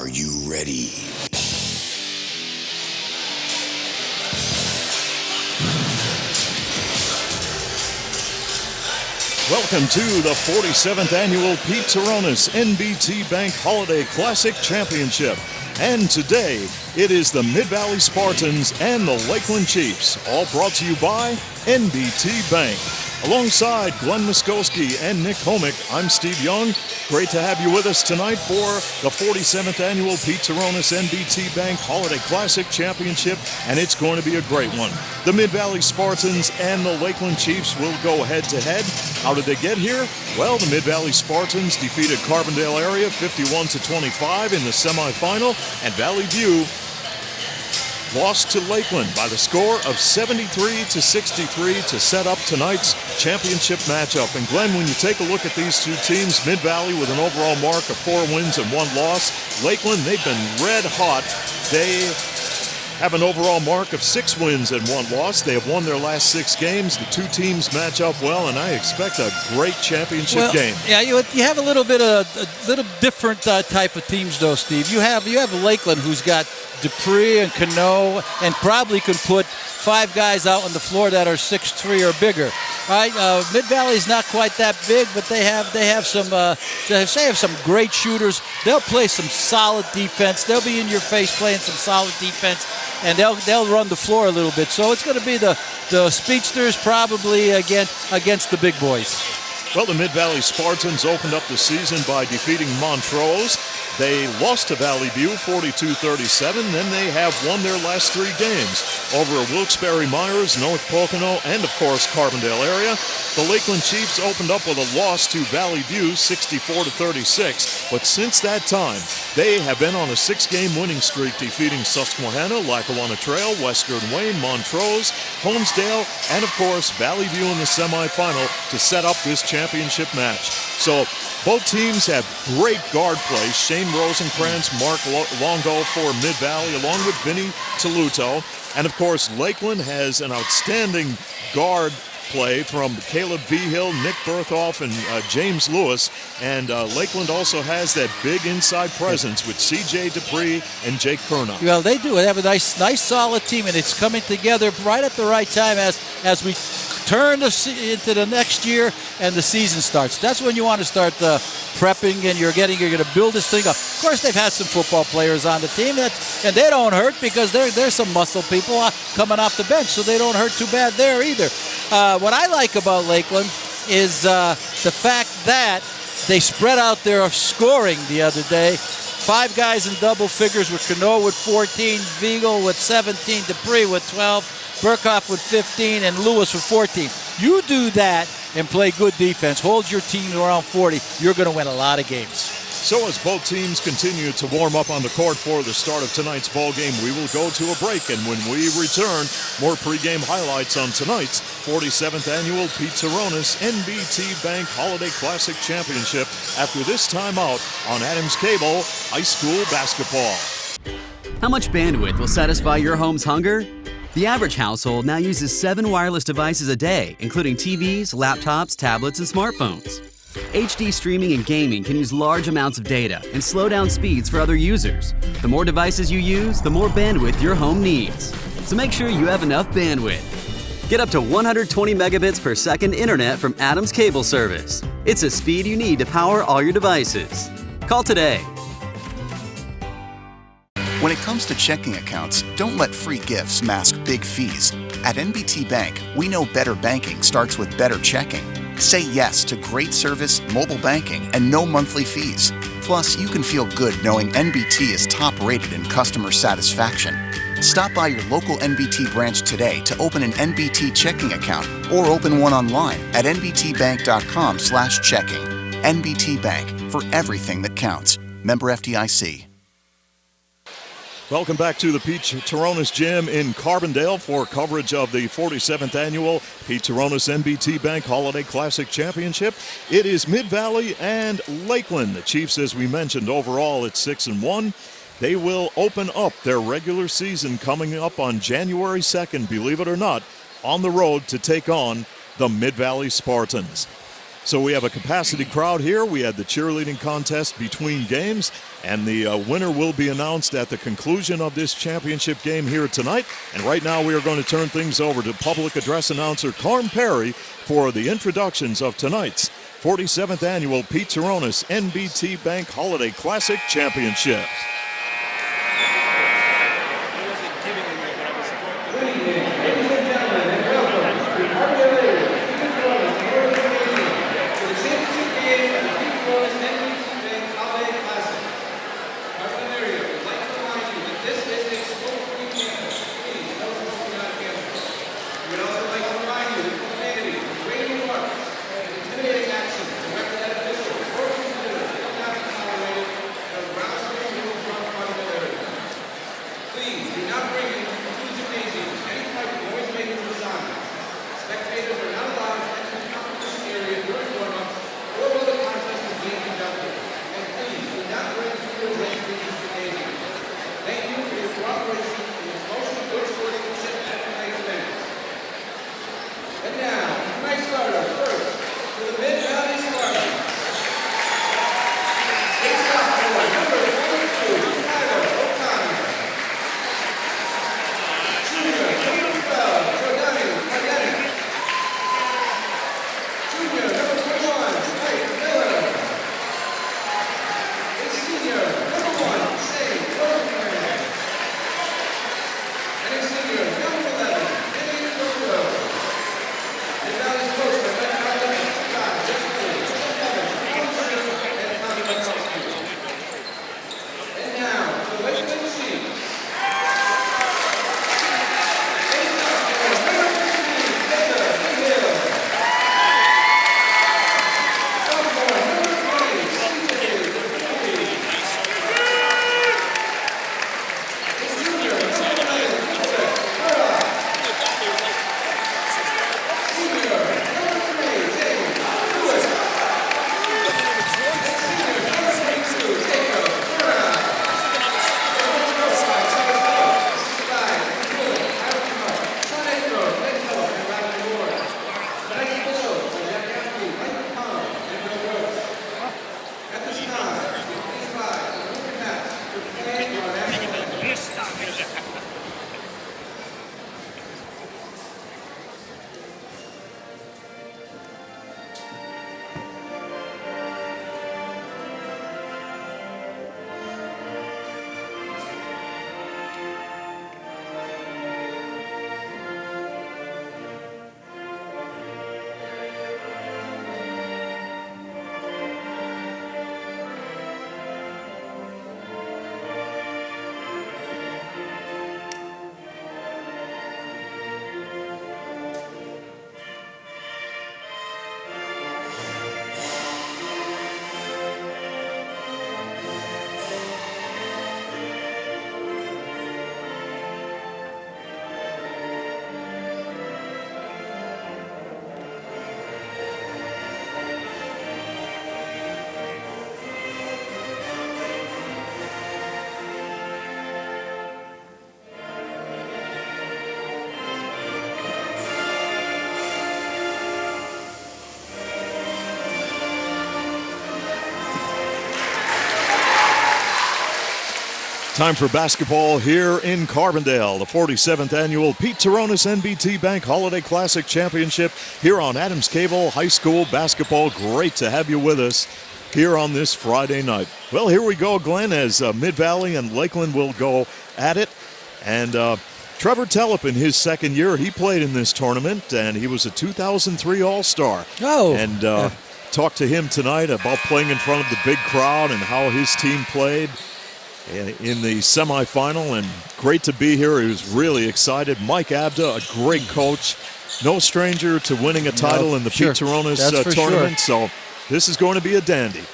Are you ready? Welcome to the 47th Annual Pete Turonis NBT Bank Holiday Classic Championship. And today, it is the Mid-Valley Spartans and the Lakeland Chiefs, all brought to you by NBT Bank. Alongside Glenn Muskowski and Nick Homick, I'm Steve Young. Great to have you with us tonight for the 47th Annual Pete Turonis NBT Bank Holiday Classic Championship, and it's going to be a great one. The Mid-Valley Spartans and the Lakeland Chiefs will go head-to-head. How did they get here? Well, the Mid-Valley Spartans defeated Carbondale area 51-25 in the semifinal, and Valley View lost to Lakeland by the score of 73-63 to set up tonight's championship matchup. And Glenn, when you take a look at these two teams, Mid-Valley with an overall mark of 4 wins and 1 loss. Lakeland, they've been red hot. They have an overall mark of 6 wins and 1 loss. They have won their last 6 games. The two teams match up well, and I expect a great championship game. Yeah, you have a little bit of a little different type of teams, though, Steve. You have Lakeland, who's got Dupree and Cano, and probably can put 5 guys out on the floor that are 6'3" or bigger. Right? Mid-Valley's not quite that big, but they have some great shooters. They'll play some solid defense. They'll be in your face playing some solid defense, and they'll run the floor a little bit. So it's going to be the speedsters probably against the big boys. Well, the Mid-Valley Spartans opened up the season by defeating Montrose. They lost to Valley View 42-37. Then they have won their last 3 games over Wilkes-Barre Myers, North Pocono, and, of course, Carbondale area. The Lakeland Chiefs opened up with a loss to Valley View 64-36. But since that time, they have been on a 6-game winning streak, defeating Susquehanna, Lackawanna Trail, Western Wayne, Montrose, Holmesdale, and, of course, Valley View in the semifinal to set up this championship match. So both teams have great guard play. Shane Rosenkrantz, Mark Longo for Mid-Valley, along with Vinny Toluto. And, of course, Lakeland has an outstanding guard play from Caleb Vigil, Nick Berthoff, and James Lewis. And Lakeland also has that big inside presence with C.J. Dupree and Jake Kernow. Well, they do. They have a nice, solid team, and it's coming together right at the right time as we turn into the next year and the season starts. That's when you want to start prepping, and you're going to build this thing up. Of course, they've had some football players on the team, and they don't hurt because there's some muscle people coming off the bench, so they don't hurt too bad there either. What I like about Lakeland is the fact that they spread out their scoring the other day. 5 guys in double figures with Cano with 14, Vigil with 17, Dupree with 12, Burkhoff with 15, and Lewis with 14. You do that and play good defense, hold your team around 40, you're going to win a lot of games. So as both teams continue to warm up on the court for the start of tonight's ball game, we will go to a break, and when we return, more pregame highlights on tonight's 47th Annual Pete Turonis NBT Bank Holiday Classic Championship after this timeout on Adams Cable High School Basketball. How much bandwidth will satisfy your home's hunger? The average household now uses 7 wireless devices a day, including TVs, laptops, tablets, and smartphones. HD streaming and gaming can use large amounts of data and slow down speeds for other users. The more devices you use, the more bandwidth your home needs. So make sure you have enough bandwidth. Get up to 120 megabits per second internet from Adams Cable Service. It's a speed you need to power all your devices. Call today. When it comes to checking accounts, don't let free gifts mask big fees. At NBT Bank, we know better banking starts with better checking. Say yes to great service, mobile banking, and no monthly fees. Plus, you can feel good knowing NBT is top-rated in customer satisfaction. Stop by your local NBT branch today to open an NBT checking account or open one online at nbtbank.com/checking. NBT Bank, for everything that counts. Member FDIC. Welcome back to the Pete Turonis Gym in Carbondale for coverage of the 47th Annual Pete Turonis NBT Bank Holiday Classic Championship. It is Mid-Valley and Lakeland. The Chiefs, as we mentioned, overall at 6-1. They will open up their regular season coming up on January 2nd, believe it or not, on the road to take on the Mid-Valley Spartans. So we have a capacity crowd here. We had the cheerleading contest between games, and the winner will be announced at the conclusion of this championship game here tonight. And right now we are going to turn things over to public address announcer Carm Perry for the introductions of tonight's 47th Annual Pete Turonis NBT Bank Holiday Classic Championship. Time for basketball here in Carbondale, the 47th Annual Pete Turonis NBT Bank Holiday Classic Championship here on Adams Cable High School Basketball. Great to have you with us here on this Friday night. Well, here we go, Glenn, as Mid-Valley and Lakeland will go at it. And Trevor Tellep, in his second year, he played in this tournament, and he was a 2003 All-Star. Oh. And talked to him tonight about playing in front of the big crowd and how his team played in the semifinal, and great to be here. He was really excited. Mike Abda, a great coach, no stranger to winning a title in the Pete Turonis tournament, so this is going to be a dandy.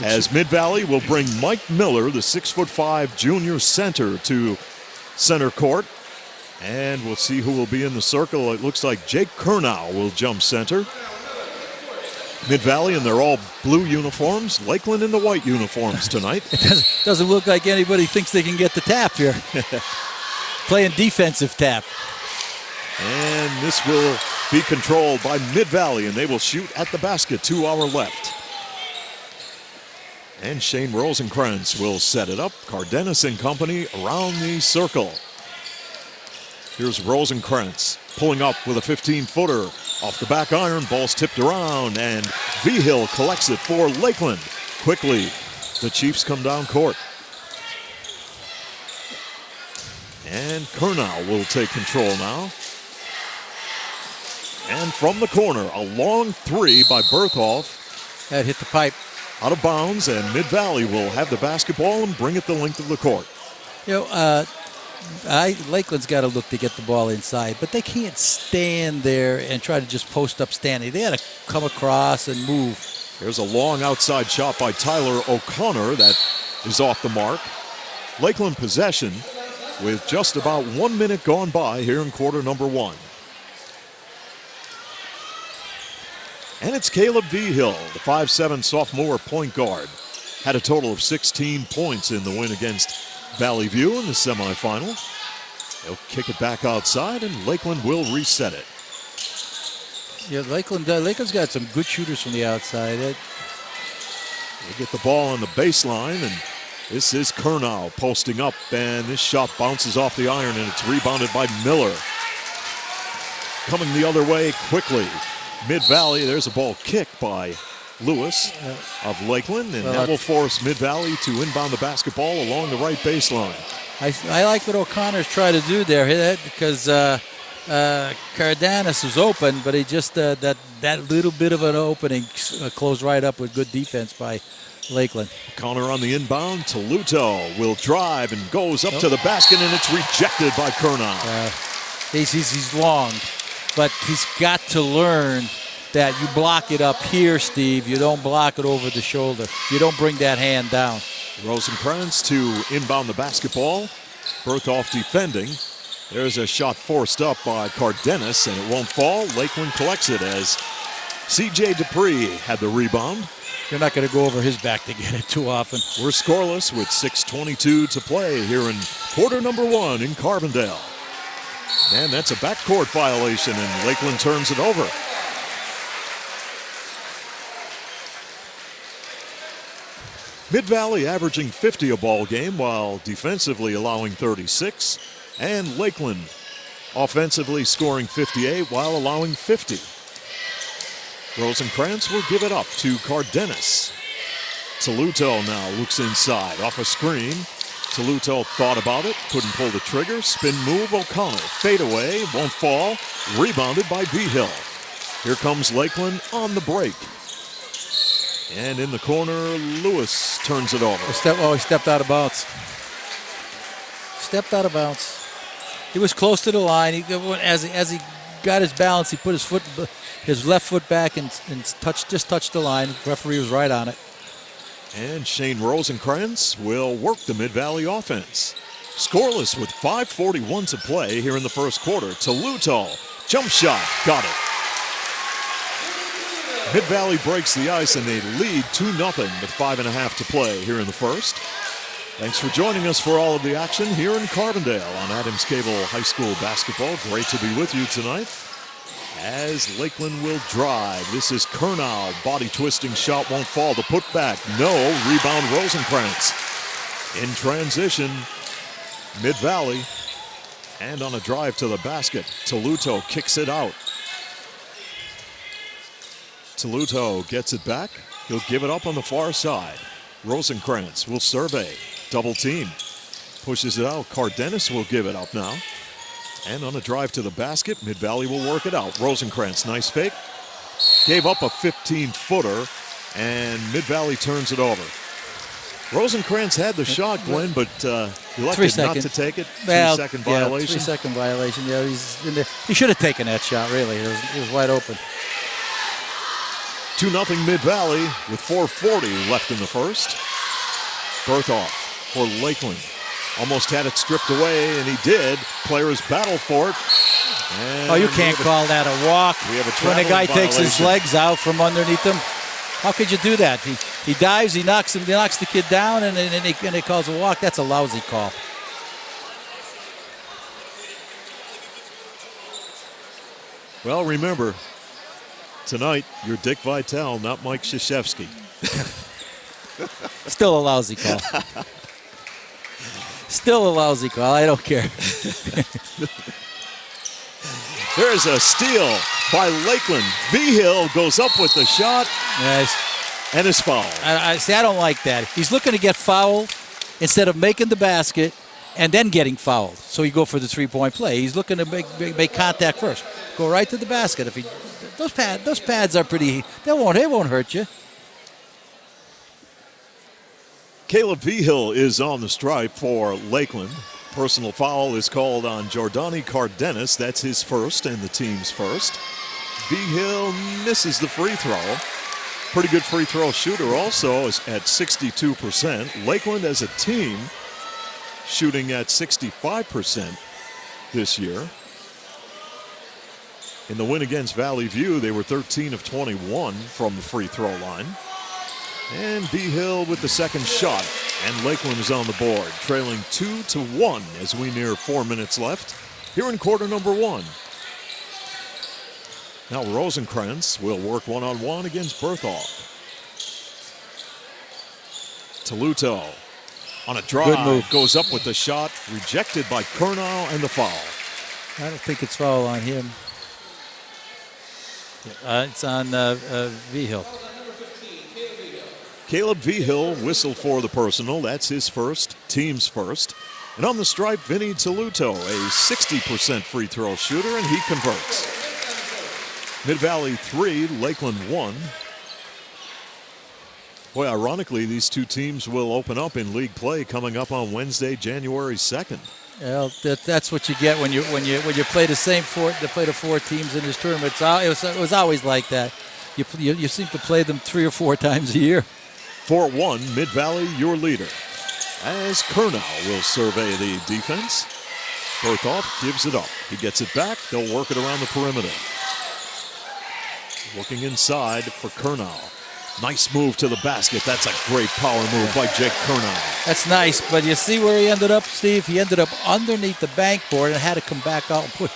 As Mid-Valley will bring Mike Miller, the 6'5" junior center, to center court, and we'll see who will be in the circle. It looks like Jake Kernow will jump center. Mid-Valley in their all blue uniforms, Lakeland in the white uniforms tonight. It doesn't look like anybody thinks they can get the tap here. Playing defensive tap. And this will be controlled by Mid-Valley, and they will shoot at the basket to our left. And Shane Rosenkrantz will set it up. Cardenas and company around the circle. Here's Rosenkrantz pulling up with a 15-footer. Off the back iron, ball's tipped around, and Vigil collects it for Lakeland. Quickly, the Chiefs come down court. And Kurnow will take control now. And from the corner, a long three by Berthoff. That hit the pipe. Out of bounds, and Mid-Valley will have the basketball and bring it the length of the court. You know, Lakeland's got to look to get the ball inside, but they can't stand there and try to just post up standing. They got to come across and move. There's a long outside shot by Tyler O'Connor that is off the mark. Lakeland possession with just about 1 minute gone by here in quarter number one. And it's Caleb Vigil, the 5'7" sophomore point guard. Had a total of 16 points in the win against Valley View in the semifinal. They'll kick it back outside, and Lakeland will reset it. Yeah, Lakeland's got some good shooters from the outside. They get the ball on the baseline, and this is Kurnow posting up, and this shot bounces off the iron, and it's rebounded by Miller. Coming the other way quickly. Mid-Valley, there's a ball kick by Lewis of Lakeland, and that will force Mid-Valley to inbound the basketball along the right baseline. I like what O'Connor's trying to do there, because Cardenas was open, but he just that little bit of an opening closed right up with good defense by Lakeland. O'Connor on the inbound. Toluto will drive and goes up to the basket, and it's rejected by Kurnow. He's long, but he's got to learn that you block it up here, Steve. You don't block it over the shoulder. You don't bring that hand down. Rosenkrantz to inbound the basketball. Berthoff defending. There's a shot forced up by Cardenas, and it won't fall. Lakeland collects it as C.J. Dupree had the rebound. You're not going to go over his back to get it too often. We're scoreless with 6:22 to play here in quarter number one in Carbondale. And that's a backcourt violation, and Lakeland turns it over. Mid-Valley averaging 50 a ball game while defensively allowing 36. And Lakeland offensively scoring 58 while allowing 50. Rosenkrantz will give it up to Cardenas. Toluto now looks inside off a screen. Toluto thought about it, couldn't pull the trigger. Spin move, O'Connor. Fade away, won't fall. Rebounded by Vigil. Here comes Lakeland on the break. And in the corner, Lewis turns it over. He stepped out of bounds. Stepped out of bounds. He was close to the line. As he got his balance, he put his left foot back and just touched the line. The referee was right on it. And Shane Rosenkrantz will work the Mid-Valley offense. Scoreless with 5:41 to play here in the first quarter. Toluto, jump shot, got it. Mid-Valley breaks the ice and they lead 2-0 with 5.5 to play here in the first. Thanks for joining us for all of the action here in Carbondale on Adams Cable High School basketball. Great to be with you tonight. As Lakeland will drive. This is Kurnow. Body twisting shot won't fall. The putback, no. Rebound Rosenkrantz. In transition, Mid-Valley. And on a drive to the basket, Toluto kicks it out. Toluto gets it back. He'll give it up on the far side. Rosenkrantz will survey. Double team. Pushes it out. Cardenas will give it up now. And on a drive to the basket, Mid-Valley will work it out. Rosenkrantz, nice fake. Gave up a 15-footer, and Mid-Valley turns it over. Rosenkrantz had the shot, Glenn, but he elected not to take it. 3-second violation. 3-second violation. Yeah, he's in there. He should have taken that shot, really. He was wide open. 2-0 Mid-Valley with 4:40 left in the first. Berthoff for Lakeland. Almost had it stripped away, and he did. Players battle for it. And you can't call that a walk. We have a when a guy takes his violation. legs out from underneath him. How could you do that? He dives, he knocks the kid down, and he calls a walk. That's a lousy call. Well, remember, tonight, you're Dick Vitale, not Mike Krzyzewski. Still a lousy call. Still a lousy call. I don't care. There's a steal by Lakeland. Vigil goes up with the shot. Yes. And is fouled. I don't like that. He's looking to get fouled instead of making the basket and then getting fouled. So you go for the three-point play. He's looking to make contact first. Go right to the basket. Those pads are pretty. They won't hurt you. Caleb Vigil is on the stripe for Lakeland. Personal foul is called on Jordani Cardenas. That's his first and the team's first. Vigil misses the free throw. Pretty good free throw shooter also is at 62%. Lakeland as a team shooting at 65% this year. In the win against Valley View, they were 13 of 21 from the free throw line. And Vigil with the second shot, and Lakeland is on the board, trailing 2-1 as we near 4 minutes left here in quarter number one. Now Rosenkrantz will work one-on-one against Berthoff. Toluto on a drive goes up with the shot, rejected by Kurnow and the foul. I don't think it's foul on him. It's on Vigil. Caleb Vigil whistled for the personal. That's his first, team's first. And on the stripe, Vinny Toluto, a 60% free throw shooter, and he converts. Mid-Valley 3, Lakeland 1. Boy, ironically, these two teams will open up in league play coming up on Wednesday, January 2nd. Well, that's what you get when you play the same four teams in this tournament. It was always like that. You seem to play them 3 or 4 times a year. 4-1, Mid-Valley, your leader. As Kurnow will survey the defense. Berthoff gives it up. He gets it back. They'll work it around the perimeter. Looking inside for Kurnow. Nice move to the basket. That's a great power move by Jake Kurnow. That's nice, but you see where he ended up, Steve? He ended up underneath the backboard and had to come back out and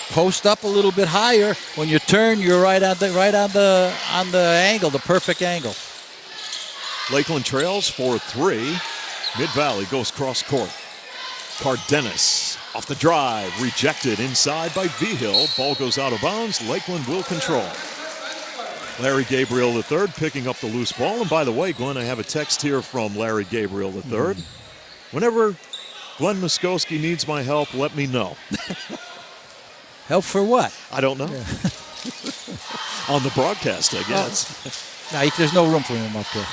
post up a little bit higher. When you turn, you're right on the angle, the perfect angle. Lakeland trails for 3. Mid-Valley goes cross court. Cardenas off the drive, rejected inside by Vigil. Ball goes out of bounds. Lakeland will control. Larry Gabriel III picking up the loose ball. And by the way, Glenn, I have a text here from Larry Gabriel III. Whenever Glenn Muskowski needs my help, let me know. Help for what? I don't know. Yeah. On the broadcast, I guess. No, there's no room for him up there.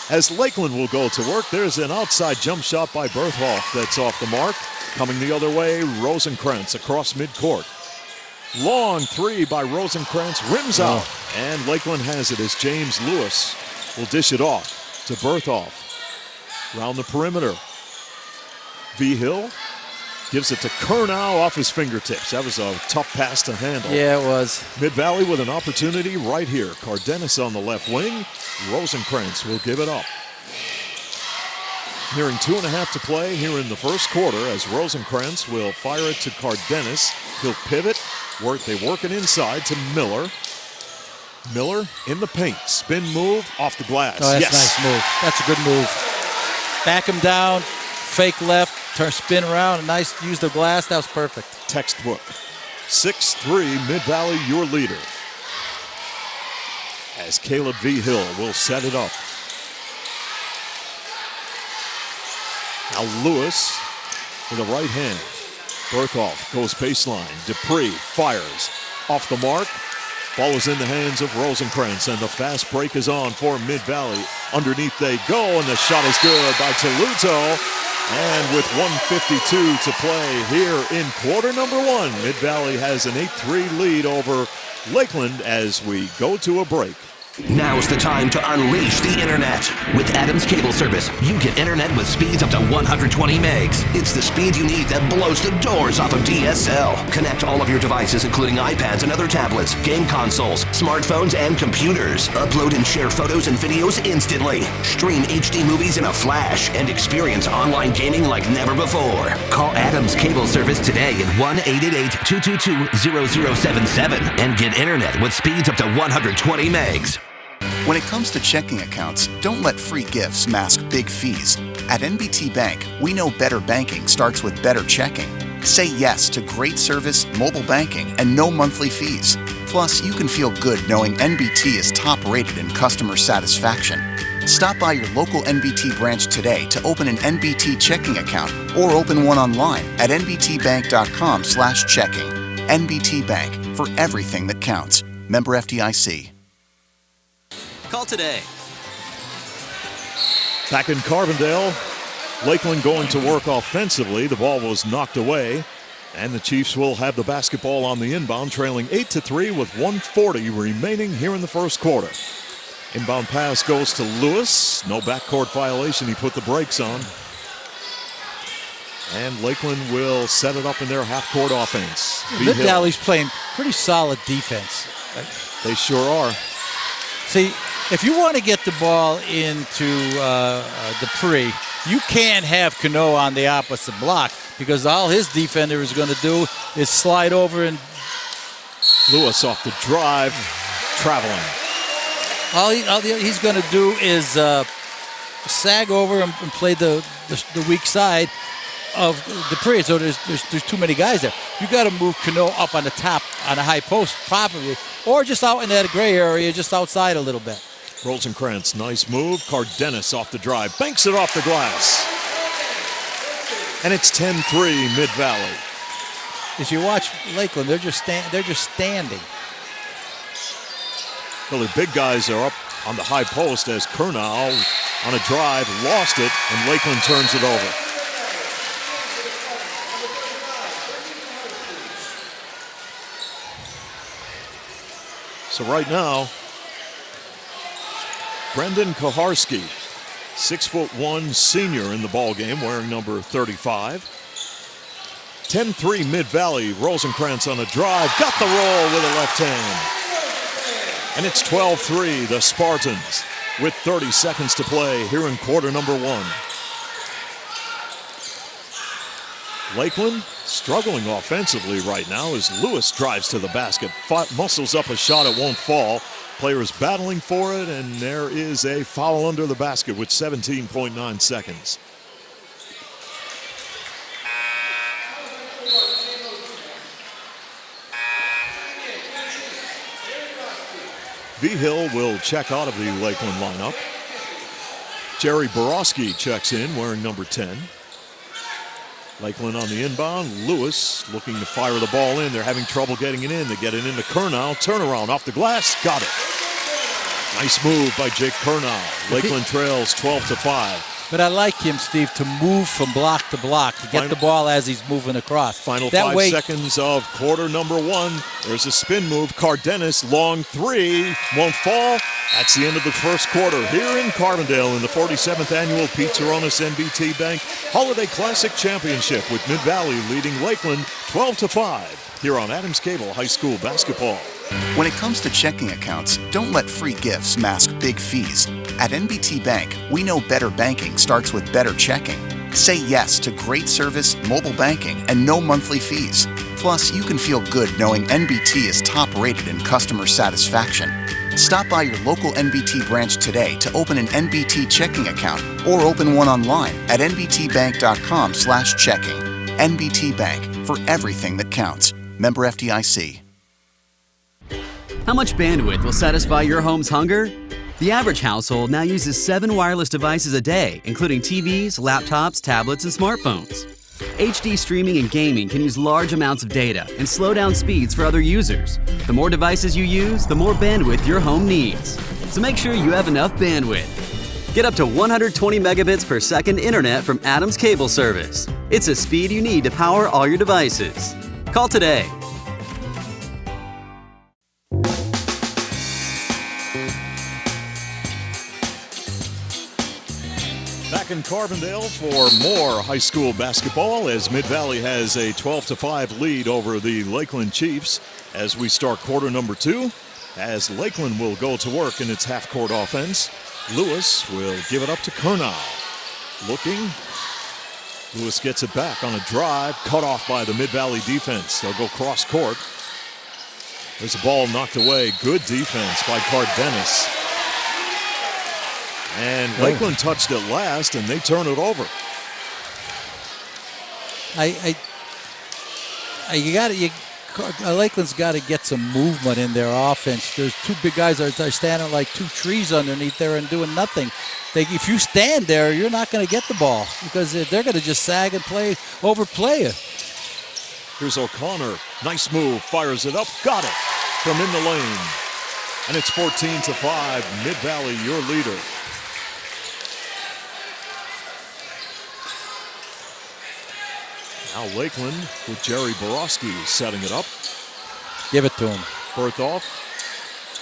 As Lakeland will go to work, there's an outside jump shot by Berthoff that's off the mark. Coming the other way, Rosenkrantz across midcourt. Long 3 by Rosenkrantz, rims out. And Lakeland has it as James Lewis will dish it off to Berthoff. Round the perimeter. Vigil gives it to Kurnow off his fingertips. That was a tough pass to handle. Yeah, it was. Mid-Valley with an opportunity right here. Cardenas on the left wing. Rosenkrantz will give it up. Nearing 2.5 to play here in the first quarter as Rosenkrantz will fire it to Cardenas. He'll pivot. They work it inside to Miller. Miller in the paint. Spin move off the glass. Oh, that's a nice move. That's a good move. Back him down. Fake left. Turn, spin around. Nice. Use the glass. That was perfect. Textbook. 6-3, Mid-Valley, your leader. As Caleb Vigil will set it up. Now Lewis with a right hand. Berthoff goes baseline. Dupree fires off the mark. Ball is in the hands of Rosenkrantz, and the fast break is on for Mid-Valley. Underneath they go, and the shot is good by Toluto. And with 1:52 to play here in quarter number one, Mid-Valley has an 8-3 lead over Lakeland as we go to a break. Now's the time to unleash the internet. With Adams Cable Service, you get internet with speeds up to 120 megs. It's the speed you need that blows the doors off of DSL. Connect all of your devices, including iPads and other tablets, game consoles, smartphones, and computers. Upload and share photos and videos instantly. Stream HD movies in a flash and experience online gaming like never before. Call Adams Cable Service today at 1-888-222-0077 and get internet with speeds up to 120 megs. When it comes to checking accounts, don't let free gifts mask big fees. At NBT Bank, we know better banking starts with better checking. Say yes to great service, mobile banking, and no monthly fees. Plus, you can feel good knowing NBT is top-rated in customer satisfaction. Stop by your local NBT branch today to open an NBT checking account or open one online at nbtbank.com/checking. NBT Bank, for everything that counts. Member FDIC. Call today. Back in Carbondale, Lakeland going to work offensively. The ball was knocked away, and the Chiefs will have the basketball on the inbound, trailing 8-3 with 1:40 remaining here in the first quarter. Inbound pass goes to Lewis. No backcourt violation. He put the brakes on. And Lakeland will set it up in their half-court offense. Mid-Valley's playing pretty solid defense. They sure are. See, if you want to get the ball into Dupree, you can't have Cano on the opposite block because all his defender is going to do is slide over and... Lewis off the drive, traveling. All he's going to do is sag over and play the weak side of Dupree. So there's too many guys there. You got to move Cano up on the top on a high post properly, or just out in that gray area, just outside a little bit. Rosenkrantz, nice move. Cardenas off the drive, banks it off the glass. And it's 10-3 Mid-Valley. As you watch Lakeland, they're just standing. Well, the big guys are up on the high post as Kernau on a drive lost it, and Lakeland turns it over. So right now, Brendan Koharski, 6'1" senior in the ball game, wearing number 35. 10-3 Mid-Valley. Rosenkrantz on a drive, got the roll with a left hand. And it's 12-3, the Spartans, with 30 seconds to play here in quarter number one. Lakeland struggling offensively right now as Lewis drives to the basket, muscles up a shot, it won't fall. Players battling for it, and there is a foul under the basket with 17.9 seconds. V-Hill will check out of the Lakeland lineup. Jerry Borowski checks in, wearing number 10. Lakeland on the inbound. Lewis looking to fire the ball in. They're having trouble getting it in. They get it into Kernau. Turnaround off the glass. Got it. Nice move by Jake Kernau. Lakeland trails 12-5. But I like him, Steve, to move from block to block, to get the ball as he's moving across. Final 5 seconds of quarter number one. There's a spin move. Cardenas, long three. Won't fall. That's the end of the first quarter here in Carbondale in the 47th annual Pete Turonis NBT Bank Holiday Classic Championship, with Mid-Valley leading Lakeland 12-5 here on Adams Cable High School Basketball. When it comes to checking accounts, don't let free gifts mask big fees. At NBT Bank, we know better banking starts with better checking. Say yes to great service, mobile banking, and no monthly fees. Plus, you can feel good knowing NBT is top-rated in customer satisfaction. Stop by your local NBT branch today to open an NBT checking account or open one online at nbtbank.com/checking. NBT Bank, for everything that counts. Member FDIC. How much bandwidth will satisfy your home's hunger? The average household now uses 7 wireless devices a day, including TVs, laptops, tablets, and smartphones. HD streaming and gaming can use large amounts of data and slow down speeds for other users. The more devices you use, the more bandwidth your home needs. So make sure you have enough bandwidth. Get up to 120 megabits per second internet from Adams Cable Service. It's a speed you need to power all your devices. Call today. in Carbondale for more high school basketball as Mid-Valley has a 12-5 lead over the Lakeland Chiefs as we start quarter number 2. As Lakeland will go to work in its half-court offense, Lewis will give it up to Kurnow. Looking, Lewis gets it back on a drive, cut off by the Mid-Valley defense. They'll go cross-court. There's a ball knocked away. Good defense by Cardenas. And Lakeland touched it last, and they turn it over. Lakeland's got to get some movement in their offense. There's two big guys that are standing like two trees underneath there and doing nothing. If you stand there, you're not going to get the ball because they're going to just sag and overplay it. Here's O'Connor. Nice move. Fires it up. Got it from in the lane. And it's 14-5. Mid-Valley, your leader. Now Lakeland with Jerry Borowski setting it up. Give it to him. Berthoff.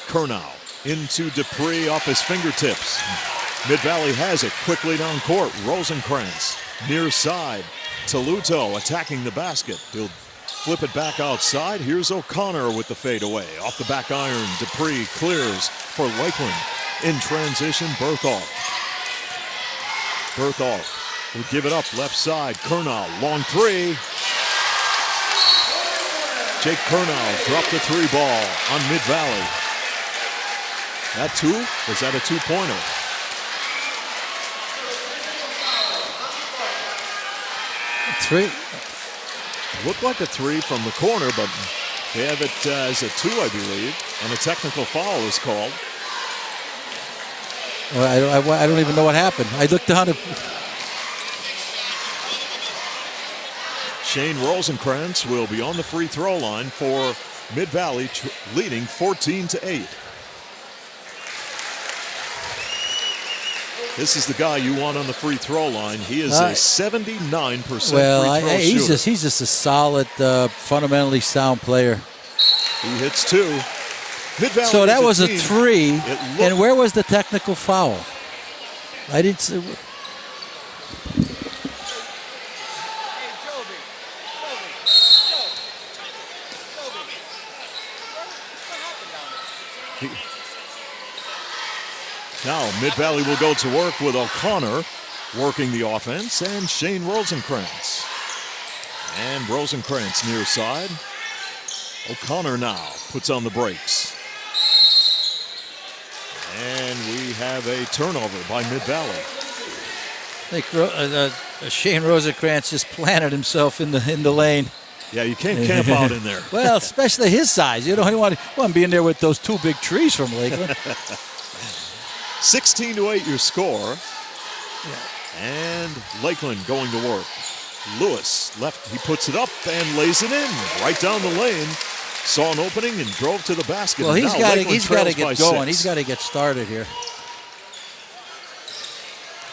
Kurnow into Dupree off his fingertips. Mid-Valley has it quickly down court. Rosenkrantz near side. Toluto attacking the basket. He'll flip it back outside. Here's O'Connor with the fadeaway. Off the back iron, Dupree clears for Lakeland. In transition, Berthoff. Berthoff will give it up left side. Kurnow, long three. Jake Kurnow dropped the three ball on Mid-Valley. That two? Was that a two-pointer? Three. Looked like a three from the corner, but they have it as a two, I believe, and a technical foul is called. Well, I don't even know what happened. I looked down at... Shane Rosenkrantz will be on the free throw line for Mid-Valley, leading 14-8. This is the guy you want on the free throw line. He is a 79% free throw shooter. He's just a solid, fundamentally sound player. He hits two. Mid-Valley so that was a team. three. And where was the technical foul? I didn't see. Now Mid-Valley will go to work with O'Connor working the offense and Shane Rosenkrantz. And Rosenkrantz near side. O'Connor now puts on the brakes. And we have a turnover by Mid-Valley. I think Shane Rosenkrantz just planted himself in the lane. Yeah, you can't camp out in there. Well, especially his size. You don't want to be in there with those two big trees from Lakeland. 16-8 your score. Yeah. And Lakeland going to work. Lewis left, he puts it up and lays it in right down the lane. Saw an opening and drove to the basket. Well, he's got to get going. 6. He's got to get started here.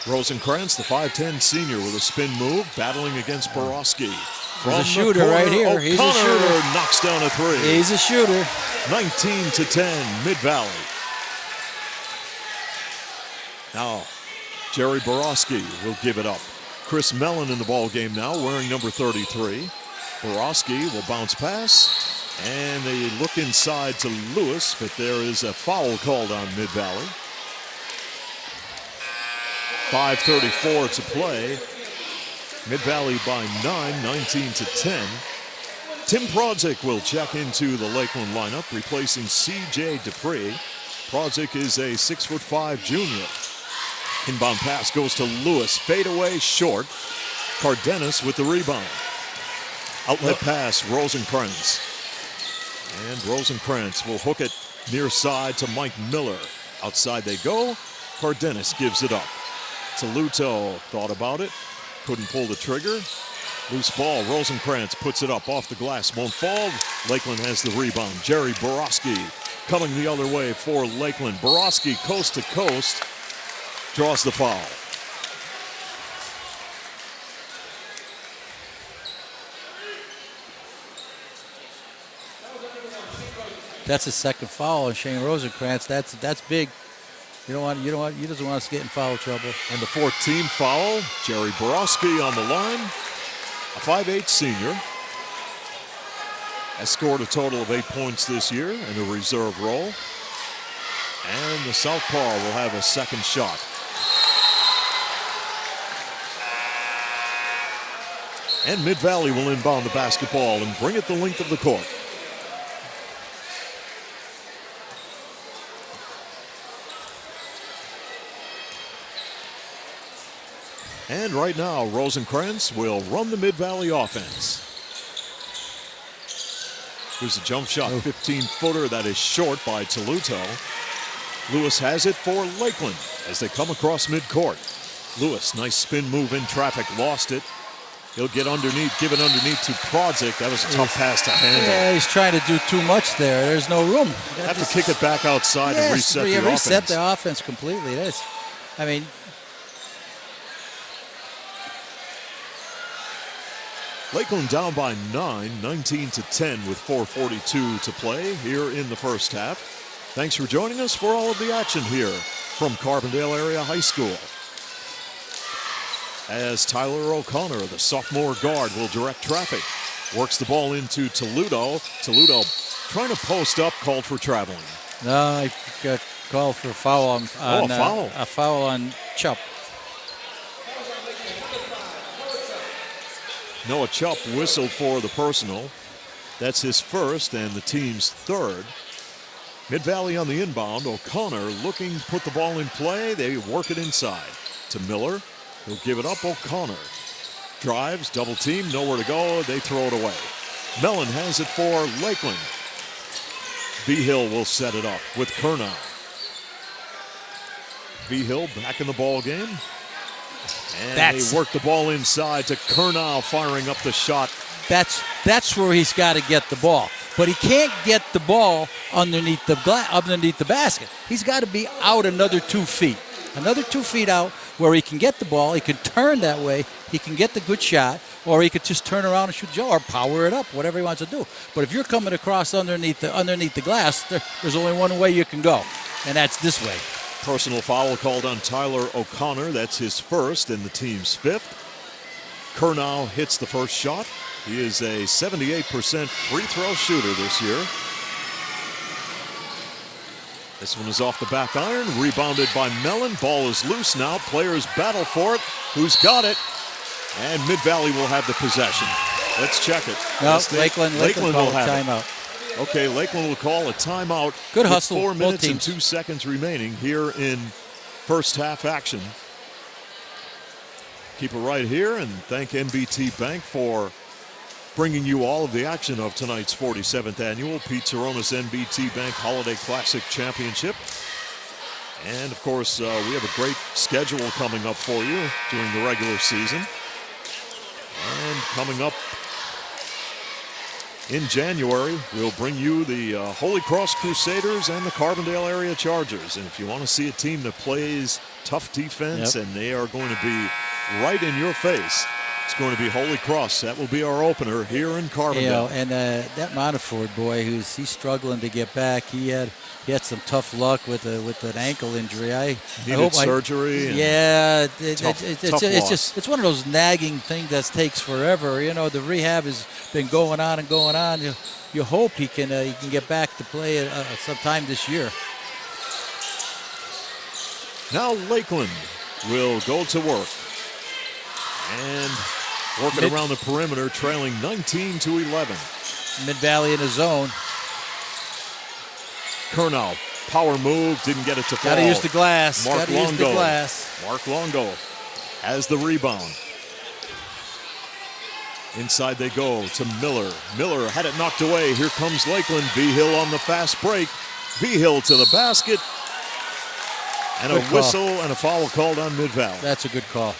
Rosenkrantz, the 5'10 senior with a spin move, battling against Borowski. He's a shooter right here. O'Connor He's a shooter. Knocks down a three. He's a shooter. 19-10, Mid-Valley. Now, Jerry Borowski will give it up. Chris Mellon in the ball game now, wearing number 33. Borowski will bounce pass, and they look inside to Lewis, but there is a foul called on Mid-Valley. 5:34 to play. Mid-Valley by 9, 19-10. Tim Prodzik will check into the Lakeland lineup, replacing C.J. Dupree. Prodzik is a 6'5" junior. Inbound pass goes to Lewis. Fade away short. Cardenas with the rebound. Outlet pass, Rosenkrantz. And Rosenkrantz will hook it near side to Mike Miller. Outside they go. Cardenas gives it up. Toluto thought about it. Couldn't pull the trigger. Loose ball. Rosenkrantz puts it up off the glass. Won't fall. Lakeland has the rebound. Jerry Borowski coming the other way for Lakeland. Borowski coast to coast. Draws the foul. That's a second foul on Shane Rosenkrantz. That's big. He doesn't want us to get in foul trouble. And the 14th foul, Jerry Borowski on the line, a 5'8" senior. Has scored a total of 8 points this year in a reserve role. And the southpaw will have a second shot. And Mid-Valley will inbound the basketball and bring it the length of the court. And right now, Rosenkrantz will run the Mid-Valley offense. Here's a jump shot, 15-footer that is short by Toluto. Lewis has it for Lakeland as they come across midcourt. Lewis, nice spin move in traffic, lost it. He'll get underneath, give it underneath to Prodzik. That was a tough pass to handle. Yeah, he's trying to do too much there. There's no room. Have to kick it back outside and reset the offense. Reset the offense completely. I mean, Lakeland down by 9, 19-10 with 4:42 to play here in the first half. Thanks for joining us for all of the action here from Carbondale Area High School. As Tyler O'Connor, the sophomore guard, will direct traffic. Works the ball into Toluto. Toluto trying to post up, called for traveling. no, I got called for a foul on a foul. A foul on Chup. Noah Chupp whistled for the personal. That's his first and the team's third. Mid-Valley on the inbound. O'Connor looking to put the ball in play. They work it inside to Miller. He'll give it up. O'Connor drives, double team, nowhere to go. They throw it away. Mellon has it for Lakeland. V-Hill will set it up with Kernow. V-Hill back in the ball game. And they work the ball inside to Kernow, firing up the shot. That's where he's got to get the ball. But he can't get the ball underneath the basket. He's got to be out another 2 feet. Another 2 feet out where he can get the ball. He can turn that way. He can get the good shot. Or he could just turn around and shoot Joe or power it up, whatever he wants to do. But if you're coming across underneath the glass, there's only one way you can go, and that's this way. Personal foul called on Tyler O'Connor. That's his first and the team's fifth. Kernow hits the first shot. He is a 78% free throw shooter this year. This one is off the back iron, rebounded by Mellon. Ball is loose now. Players battle for it. Who's got it? And Mid-Valley will have the possession. Let's check it. No, Lakeland will have timeout. It. Okay, Lakeland will call a timeout. Good hustle. 4 minutes and 2 seconds remaining here in first half action. Keep it right here and thank NBT Bank for bringing you all of the action of tonight's 47th annual Pete Turonis NBT Bank Holiday Classic Championship. And of course, we have a great schedule coming up for you during the regular season. And coming up in January, we'll bring you the Holy Cross Crusaders and the Carbondale Area Chargers. And if you want to see a team that plays tough defense and they are going to be right in your face, it's going to be Holy Cross. That will be our opener here in Carbondale. You know, and that Monteford boy, he's struggling to get back. He had some tough luck with an ankle injury. I needed surgery. Yeah, tough it's one of those nagging things that takes forever. You know, the rehab has been going on and going on. You hope he can get back to play sometime this year. Now Lakeland will go to work and working around the perimeter, trailing 19-11. Mid-Valley in the zone. Kernow, power move, didn't get it to fall. Got to use the glass. Mark Longo has the rebound. Inside they go to Miller. Miller had it knocked away. Here comes Lakeland. V-Hill on the fast break. V-Hill to the basket. And a whistle and a foul called on Mid-Valley. That's a good call.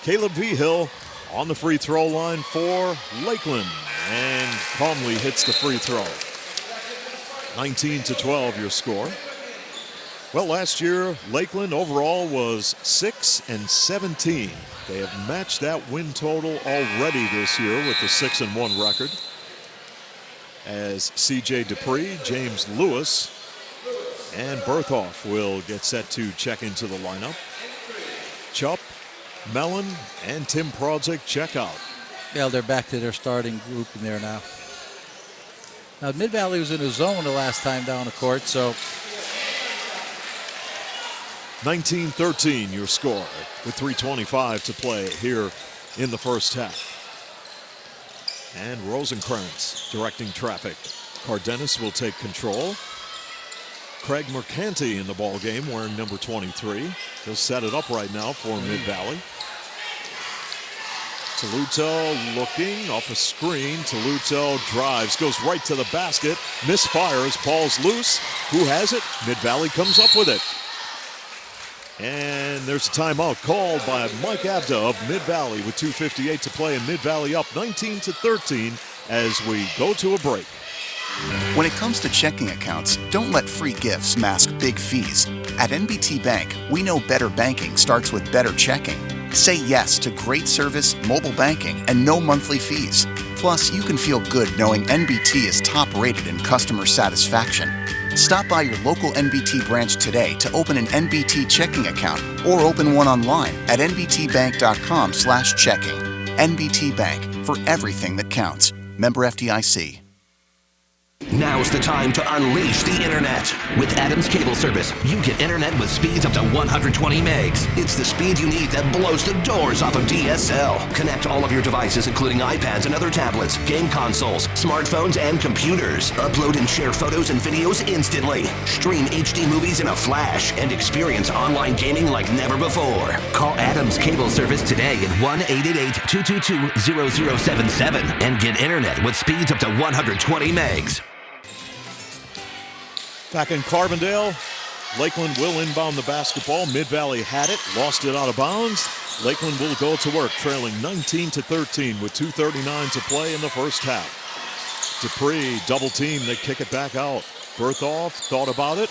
Caleb V-Hill on the free throw line for Lakeland and calmly hits the free throw. 19-12 your score. Well, last year, Lakeland overall was 6-17. They have matched that win total already this year with the 6-1 record. As C.J. Dupree, James Lewis, and Berthoff will get set to check into the lineup. Chupp, Mellon, and Tim Prodzik check out. Yeah, they're back to their starting group in there now. Now, Mid-Valley was in a zone the last time down the court, so 19-13 your score with 3:25 to play here in the first half. And Rosenkrantz directing traffic. Cardenas will take control. Craig Mercanti in the ball game wearing number 23. He'll set it up right now for Mid-Valley. Toluto looking off a screen. Toluto drives, goes right to the basket, misfires, ball's loose. Who has it? Mid-Valley comes up with it. And there's a timeout called by Mike Abda of Mid-Valley with 2:58 to play, and Mid-Valley up 19-13 as we go to a break. When it comes to checking accounts, don't let free gifts mask big fees. At NBT Bank, we know better banking starts with better checking. Say yes to great service, mobile banking, and no monthly fees. Plus, you can feel good knowing NBT is top rated in customer satisfaction. Stop by your local NBT branch today to open an NBT checking account or open one online at nbtbank.com/checking. NBT Bank, for everything that counts. Member FDIC. Now's the time to unleash the internet. With Adams Cable Service, you get internet with speeds up to 120 megs. It's the speed you need that blows the doors off of DSL. Connect all of your devices, including iPads and other tablets, game consoles, smartphones, and computers. Upload and share photos and videos instantly. Stream HD movies in a flash and experience online gaming like never before. Call Adams Cable Service today at 1-888-222-0077 and get internet with speeds up to 120 megs. Back in Carbondale, Lakeland will inbound the basketball. Mid-Valley had it, lost it out of bounds. Lakeland will go to work, trailing 19-13 with 2:39 to play in the first half. Dupree, double team, they kick it back out. Berthoff thought about it,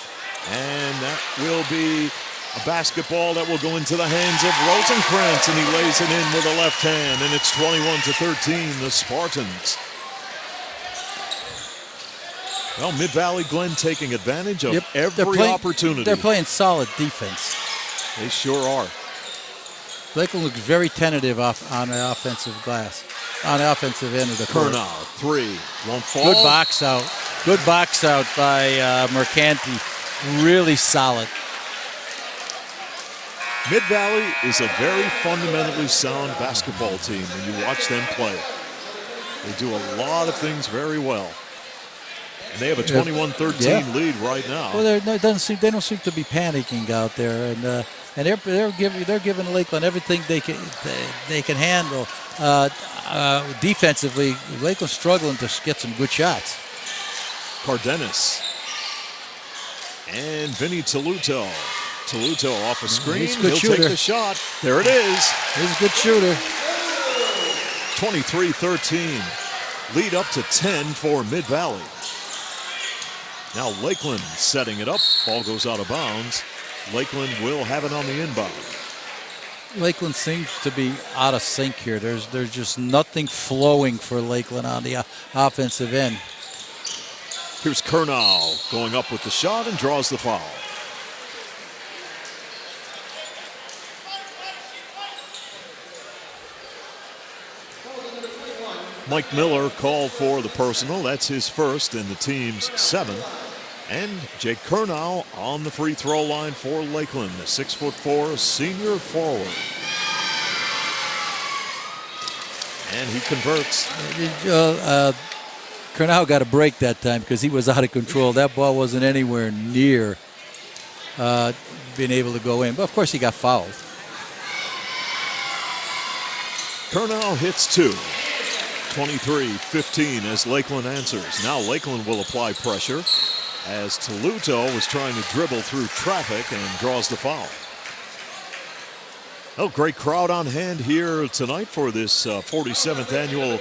and that will be a basketball that will go into the hands of Rosenkrantz, and he lays it in with a left hand, and it's 21-13, the Spartans. Well, Mid-Valley Glen taking advantage of every opportunity. They're playing solid defense. They sure are. Lakeland looks very tentative on the offensive glass, on the offensive end of the court. Curnow, three, won't fall. Good box out. Good box out by Mercanti. Really solid. Mid-Valley is a very fundamentally sound basketball team when you watch them play. They do a lot of things very well. And they have a 21-13 lead right now. Well, they don't seem to be panicking out there, and they're giving Lakeland everything they can handle. Defensively, Lakeland's struggling to get some good shots. Cardenas and Vinny Toluto. Toluto off a screen. He's a good He'll shooter. take the shot. There it is. He's a good shooter. 23-13. Lead up to 10 for Mid-Valley. Now Lakeland setting it up. Ball goes out of bounds. Lakeland will have it on the inbound. Lakeland seems to be out of sync here. There's just nothing flowing for Lakeland on the offensive end. Here's Curnow going up with the shot and draws the foul. Mike Miller called for the personal. That's his first and the team's seventh. And Jake Curnow on the free throw line for Lakeland, the 6'4" senior forward. And he converts. Curnow got a break that time because he was out of control. That ball wasn't anywhere near being able to go in. But, of course, he got fouled. Curnow hits two. 23-15 as Lakeland answers. Now Lakeland will apply pressure as Toluto was trying to dribble through traffic and draws the foul. Oh, great crowd on hand here tonight for this 47th annual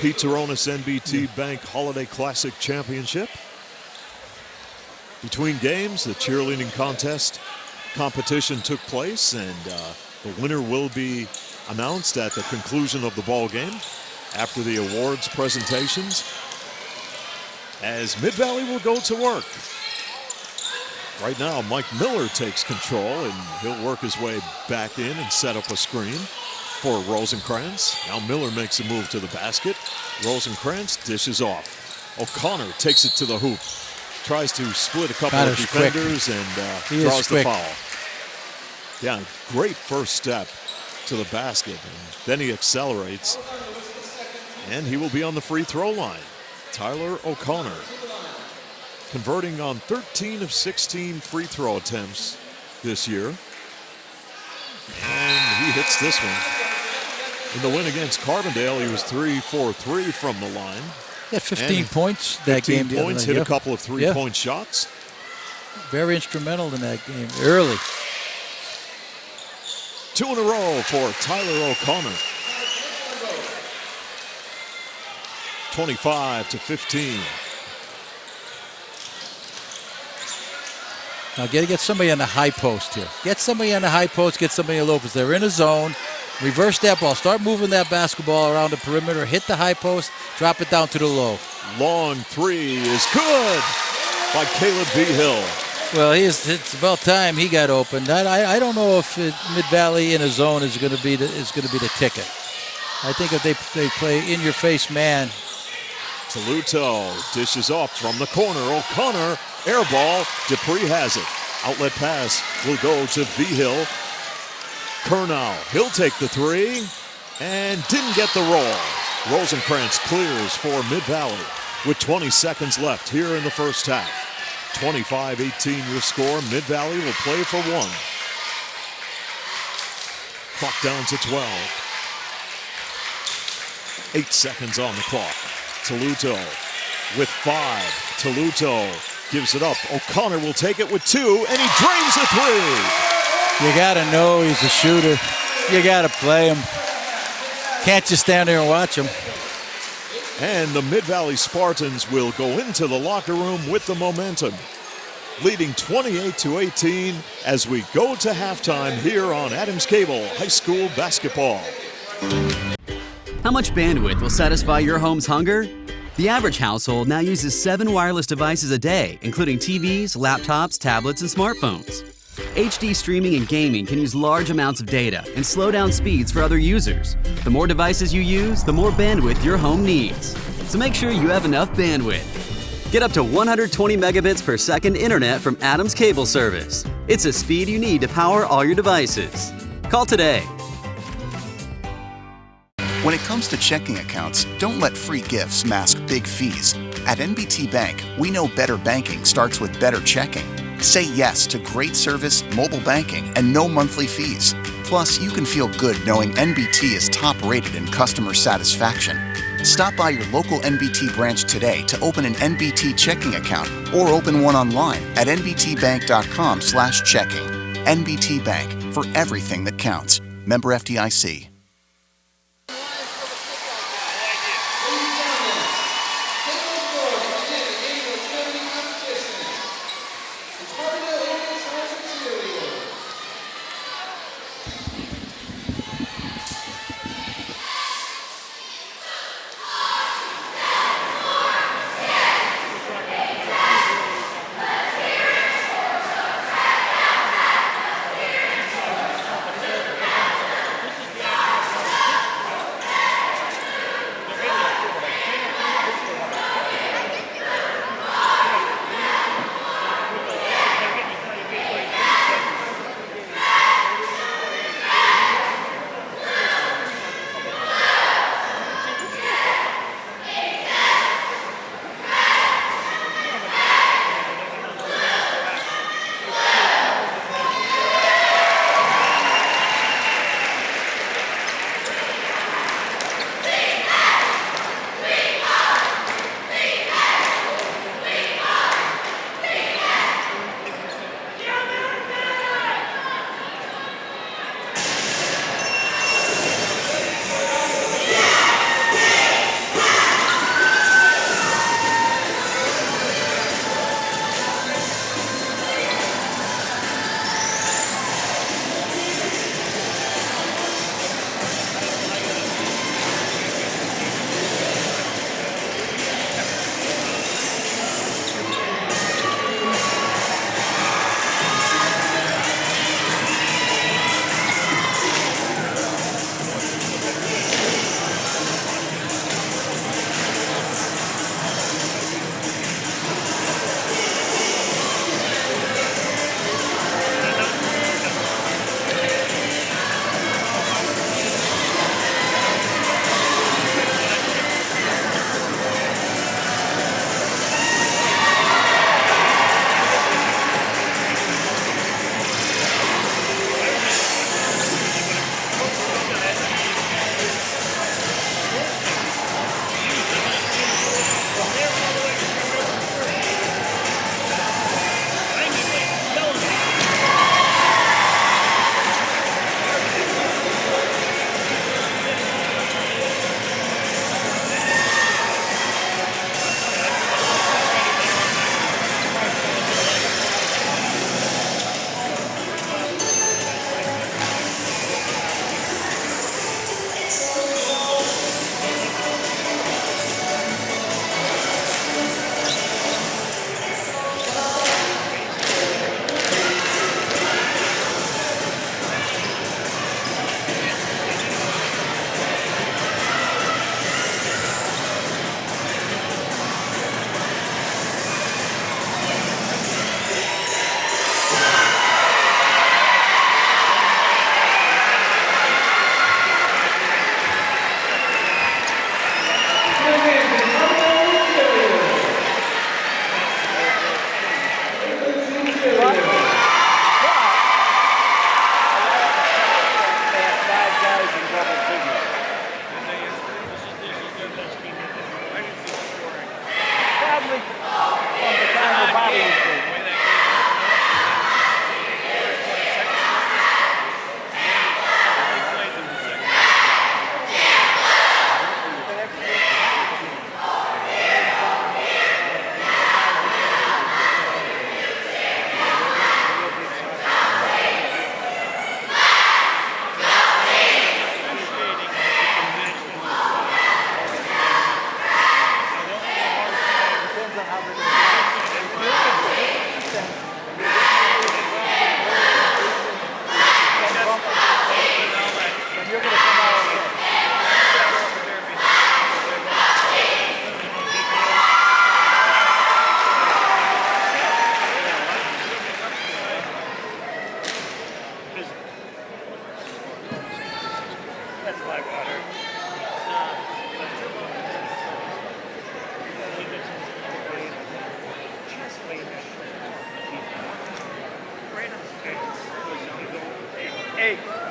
Pete Turonis NBT Bank Holiday Classic Championship. Between games, the cheerleading competition took place, and the winner will be announced at the conclusion of the ball game after the awards presentations, as Mid-Valley will go to work. Right now, Mike Miller takes control, and he'll work his way back in and set up a screen for Rosenkrantz. Now Miller makes a move to the basket. Rosenkrantz dishes off. O'Connor takes it to the hoop. Tries to split a couple of defenders and draws the foul. Yeah, great first step to the basket. And then he accelerates, and he will be on the free throw line. Tyler O'Connor converting on 13 of 16 free throw attempts this year. And he hits this one. In the win against Carbondale, he was 3 for 3 from the line. He had 15 points that 15 game. 15 points, hit a couple of three-point shots. Very instrumental in that game, early. 2 in a row for Tyler O'Connor. 25-15. Now get somebody on the high post here. Get somebody on the high post, get somebody in the low post. They're in a zone. Reverse that ball. Start moving that basketball around the perimeter. Hit the high post. Drop it down to the low. Long three is good by Caleb V. Hill. Well, it's about time he got opened. I don't know if Mid-Valley in a zone is going to be the ticket. I think if they play in-your-face man. Toluto dishes off from the corner. O'Connor, air ball. Dupree has it. Outlet pass will go to V. Hill. Curnow, he'll take the three and didn't get the roll. Rosenkrantz clears for Mid-Valley with 20 seconds left here in the first half. 25-18 your score. Mid-Valley will play for 1. Clock down to 12. 8 seconds on the clock. Toluto with 5. Toluto gives it up. O'Connor will take it with 2, and he drains the 3. You got to know he's a shooter. You got to play him. Can't just stand there and watch him. And the Mid-Valley Spartans will go into the locker room with the momentum, leading 28-18 as we go to halftime here on Adams Cable High School Basketball. How much bandwidth will satisfy your home's hunger? The average household now uses 7 wireless devices a day, including TVs, laptops, tablets, and smartphones. HD streaming and gaming can use large amounts of data and slow down speeds for other users. The more devices you use, the more bandwidth your home needs. So make sure you have enough bandwidth. Get up to 120 megabits per second internet from Adams Cable Service. It's a speed you need to power all your devices. Call today. When it comes to checking accounts, don't let free gifts mask big fees. At NBT Bank, we know better banking starts with better checking. Say yes to great service, mobile banking, and no monthly fees. Plus, you can feel good knowing NBT is top rated in customer satisfaction. Stop by your local NBT branch today to open an NBT checking account or open one online at nbtbank.com/checking. NBT Bank, for everything that counts. Member FDIC.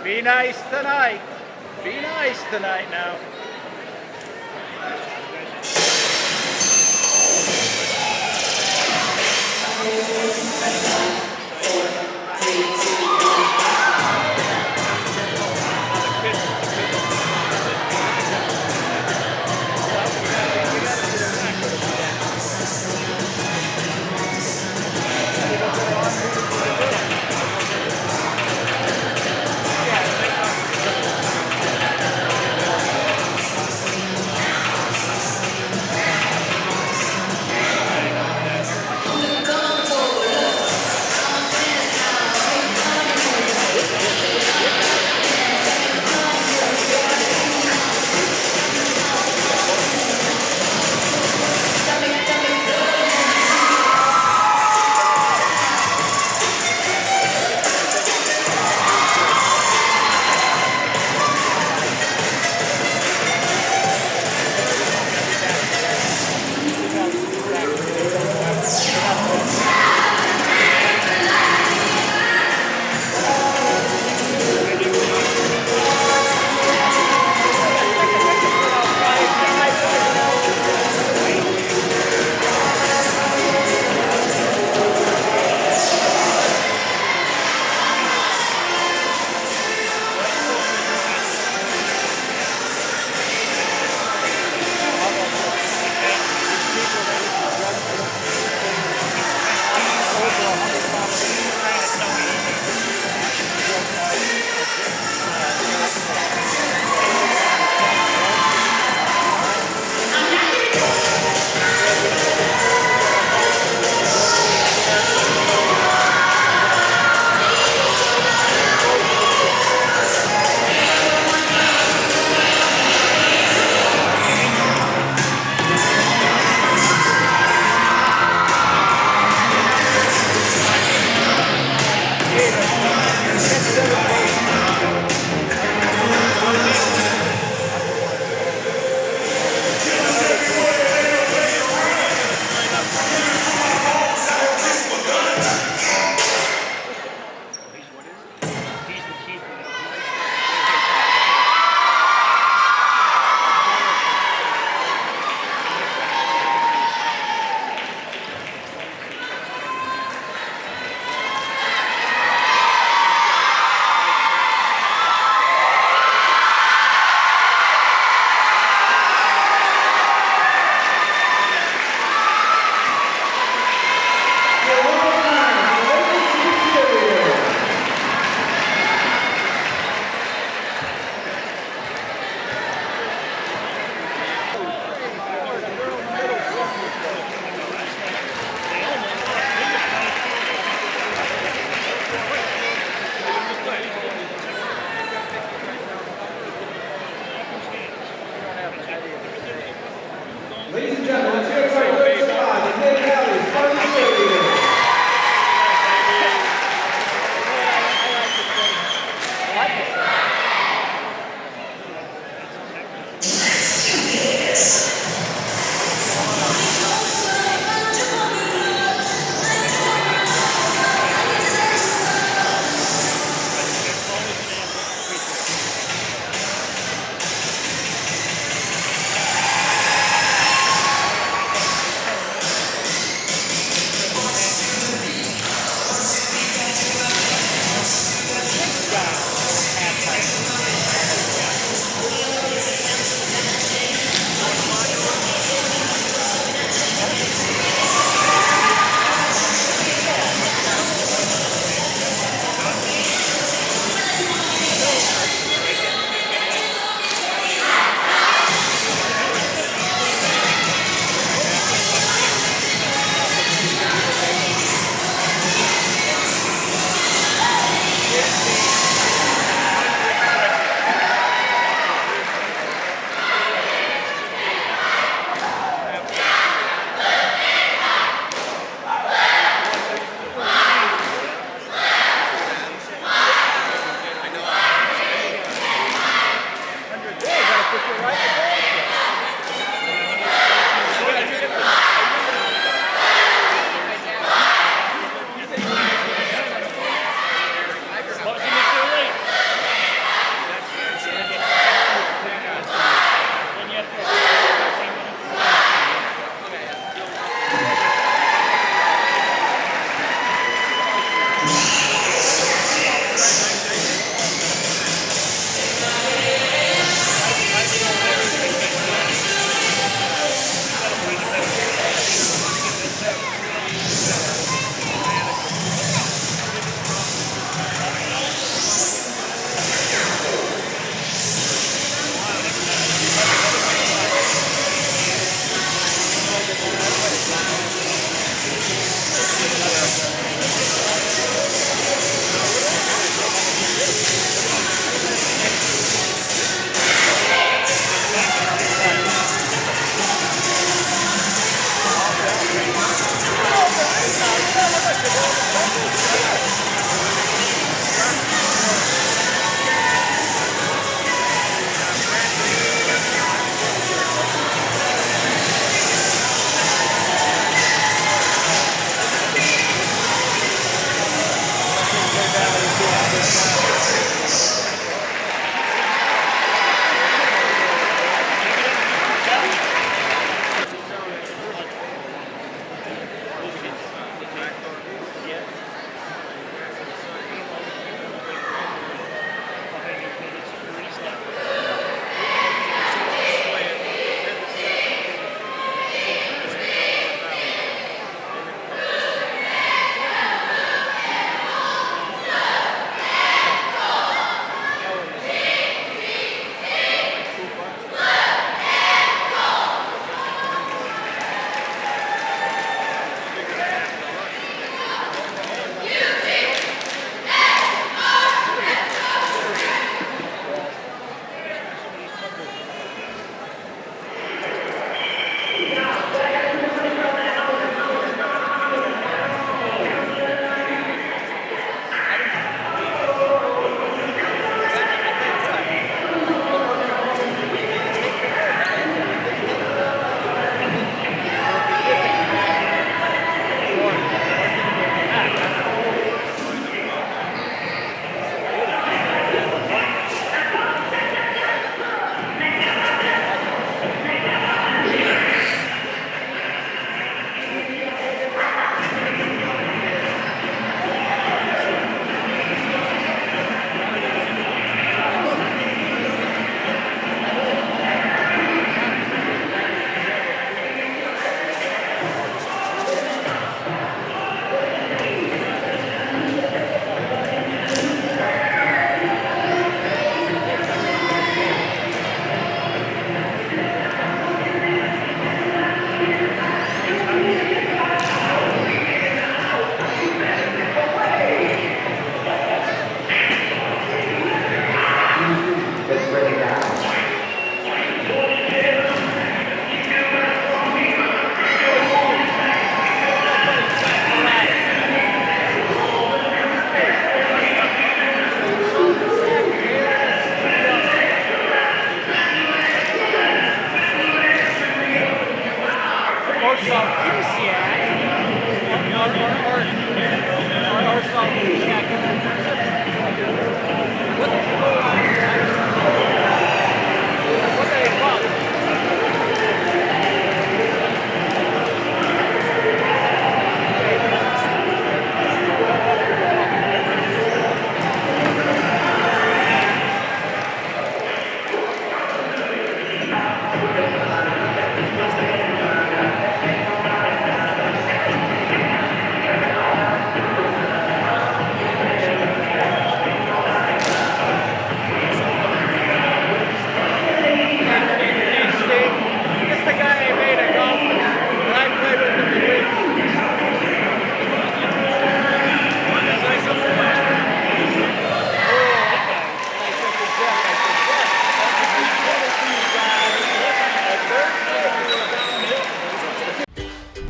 Be nice tonight. Be nice tonight now.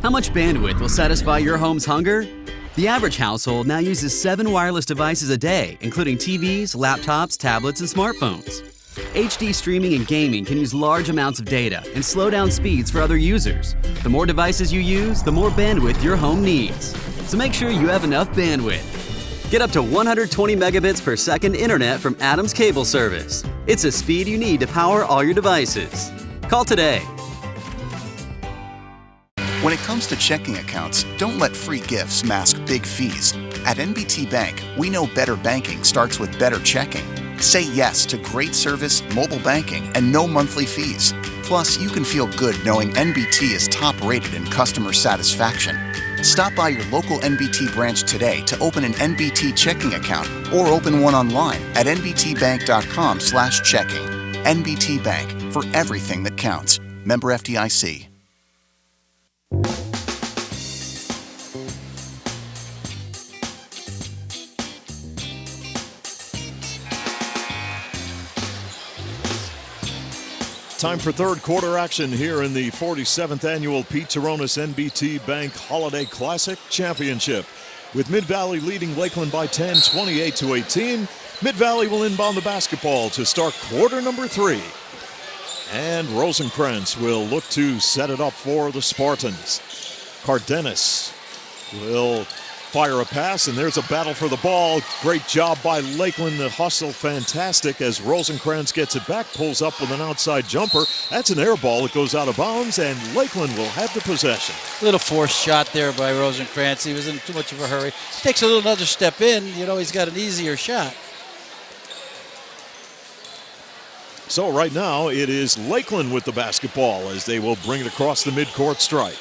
How much bandwidth will satisfy your home's hunger? The average household now uses 7 wireless devices a day, including TVs, laptops, tablets, and smartphones. HD streaming and gaming can use large amounts of data and slow down speeds for other users. The more devices you use, the more bandwidth your home needs. So make sure you have enough bandwidth. Get up to 120 megabits per second internet from Adams Cable Service. It's a speed you need to power all your devices. Call today. When it comes to checking accounts, don't let free gifts mask big fees. At NBT Bank, we know better banking starts with better checking. Say yes to great service, mobile banking, and no monthly fees. Plus, you can feel good knowing NBT is top rated in customer satisfaction. Stop by your local NBT branch today to open an NBT checking account or open one online at nbtbank.com/checking. NBT Bank, for everything that counts. Member FDIC. Time for third quarter action here in the 47th annual Turonis NBT Bank Holiday Classic Championship. With Mid-Valley leading Lakeland by 10, 28-18. Mid-Valley will inbound the basketball to start quarter number 3. And Rosenkrantz will look to set it up for the Spartans. Cardenas will fire a pass, and there's a battle for the ball. Great job by Lakeland. The hustle fantastic as Rosenkrantz gets it back, pulls up with an outside jumper. That's an air ball. It goes out of bounds, and Lakeland will have the possession. Little forced shot there by Rosenkrantz. He was in too much of a hurry. Takes a little another step in. You know, he's got an easier shot. So right now it is Lakeland with the basketball as they will bring it across the midcourt stripe.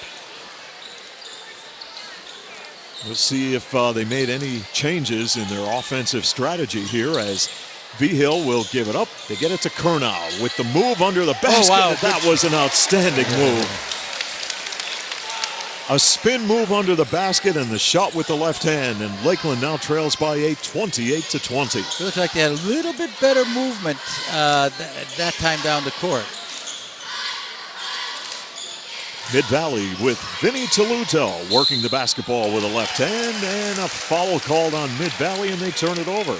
We'll see if they made any changes in their offensive strategy here as Vigil will give it up. They get it to Kurnow with the move under the basket. Oh, wow. That was an outstanding move. A spin move under the basket and the shot with the left hand, and Lakeland now trails by 8, 28-20. It looks like they had a little bit better movement that time down the court. Mid-Valley with Vinny Toluto working the basketball with a left hand, and a foul called on Mid-Valley, and they turn it over.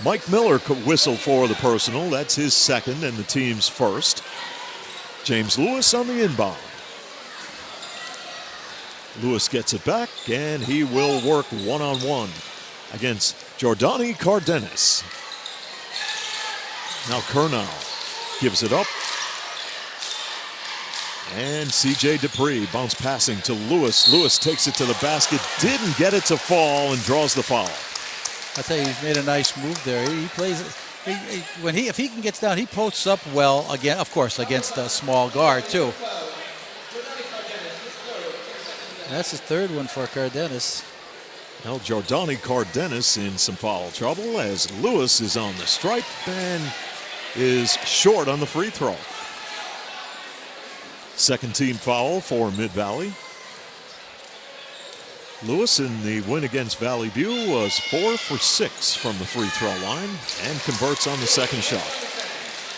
Mike Miller whistled for the personal. That's his second and the team's first. James Lewis on the inbound. Lewis gets it back, and he will work one-on-one against Jordani Cardenas. Now Kurnow gives it up. And C.J. Dupree bounce passing to Lewis. Lewis takes it to the basket, didn't get it to fall, and draws the foul. I tell you, he's made a nice move there. He plays if he can get down, he posts up well again. Of course, against a small guard too. That's his third one for Cardenas. Now Jordani Cardenas in some foul trouble as Lewis is on the stripe and is short on the free throw. Second team foul for Mid-Valley. Lewis in the win against Valley View was 4 for 6 from the free throw line and converts on the second shot.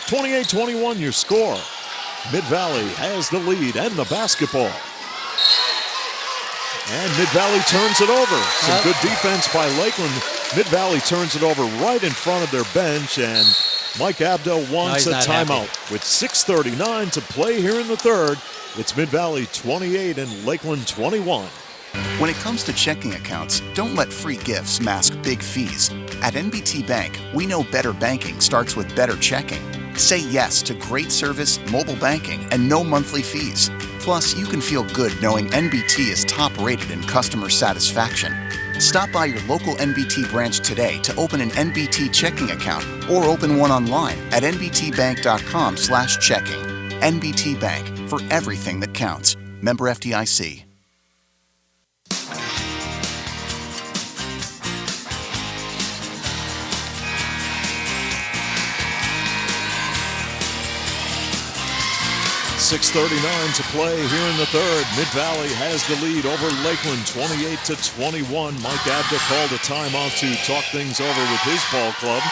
28-21 your score. Mid-Valley has the lead and the basketball. And Mid-Valley turns it over. Some good defense by Lakeland. Mid-Valley turns it over right in front of their bench, and Mike Abdo wants a timeout. With 6:39 to play here in the third, it's Mid-Valley 28 and Lakeland 21. When it comes to checking accounts, don't let free gifts mask big fees. At NBT Bank, we know better banking starts with better checking. Say yes to great service, mobile banking, and no monthly fees. Plus, you can feel good knowing NBT is top-rated in customer satisfaction. Stop by your local NBT branch today to open an NBT checking account or open one online at nbtbank.com/checking. NBT Bank, for everything that counts. Member FDIC. .639 to play here in the third. Mid-Valley has the lead over Lakeland 28-21. Mike Abda called a timeout to talk things over with his ball club.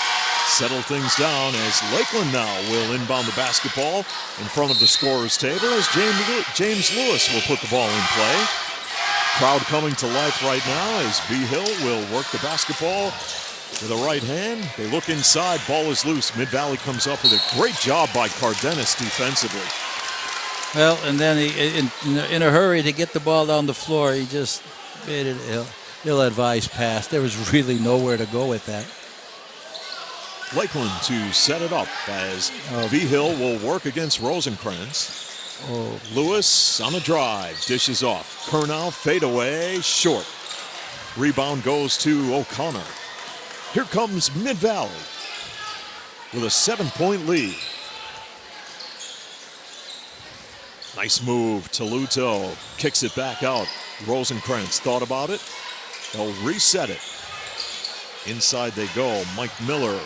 Settle things down as Lakeland now will inbound the basketball in front of the scorer's table as James Lewis will put the ball in play. Crowd coming to life right now as Vigil will work the basketball with a right hand. They look inside, ball is loose. Mid-Valley comes up with a great job by Cardenas defensively. Well, and then he, in a hurry to get the ball down the floor, he just made it ill-advised pass. There was really nowhere to go with that. Lakeland to set it up as Vigil will work against Rosenkrantz. Lewis on a drive, dishes off. Kurnow fadeaway, short. Rebound goes to O'Connor. Here comes Mid-Valley with a 7-point lead. Nice move. Toluto kicks it back out. Rosenkrantz thought about it. They'll reset it. Inside they go. Mike Miller.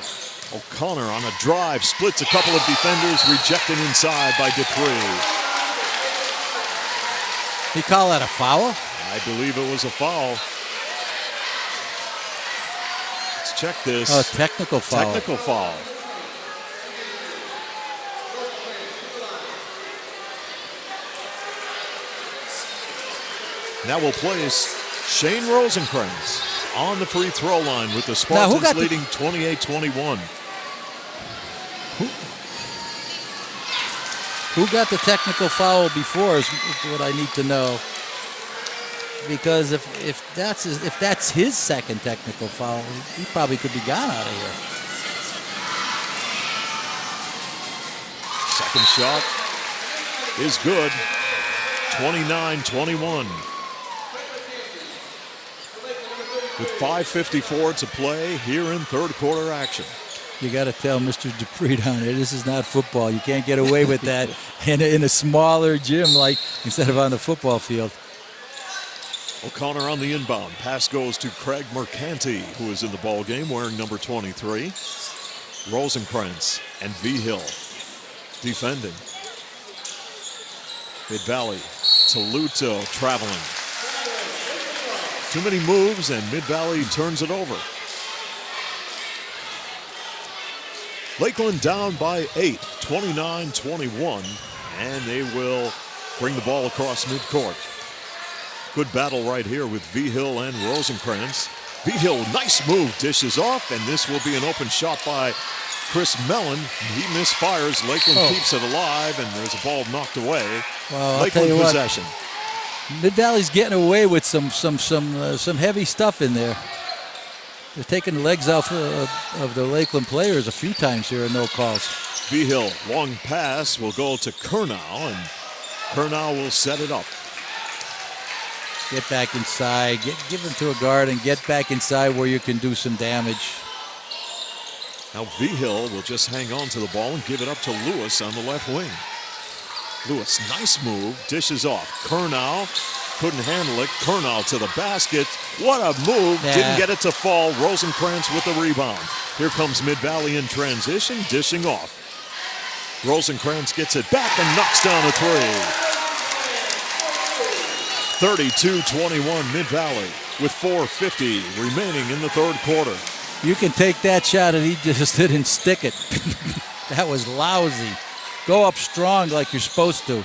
O'Connor on a drive. Splits a couple of defenders. Rejected inside by Dupree. He call that a foul? I believe it was a foul. Let's check this. Oh, technical foul. Technical foul. Now we'll place Shane Rosenkrantz on the free throw line with the Spartans leading 28-21. Who got the technical foul before is what I need to know. Because if that's his second technical foul, he probably could be gone out of here. Second shot is good. 29-21. With 5:54 to play here in third quarter action. You got to tell Mr. Dupree down there, this is not football. You can't get away with that in a smaller gym like instead of on the football field. O'Connor on the inbound. Pass goes to Craig Mercanti, who is in the ball game wearing number 23. Rosenkrantz and V-Hill defending. Mid-Valley to Luto traveling. Too many moves and Mid-Valley turns it over. Lakeland down by 8, 29-21, and they will bring the ball across midcourt. Good battle right here with V-Hill and Rosenkrantz. V-Hill, nice move, dishes off, and this will be an open shot by Chris Mellon. He misfires. Lakeland keeps it alive, and there's a ball knocked away. Well, Lakeland possession. Mid-Valley's getting away with some heavy stuff in there. They're taking the legs off of the Lakeland players a few times here and no calls. V-Hill, long pass will go to Kurnow, and Kurnow will set it up. Get back inside, give him to a guard and get back inside where you can do some damage. Now V-Hill will just hang on to the ball and give it up to Lewis on the left wing. Lewis, nice move, dishes off. Kurnow couldn't handle it. Kurnow to the basket. What a move. Yeah. Didn't get it to fall. Rosenkrantz with the rebound. Here comes Mid-Valley in transition, dishing off. Rosenkrantz gets it back and knocks down a three. 32-21 Mid-Valley with 4:50 remaining in the third quarter. You can take that shot and he just didn't stick it. That was lousy. Go up strong like you're supposed to.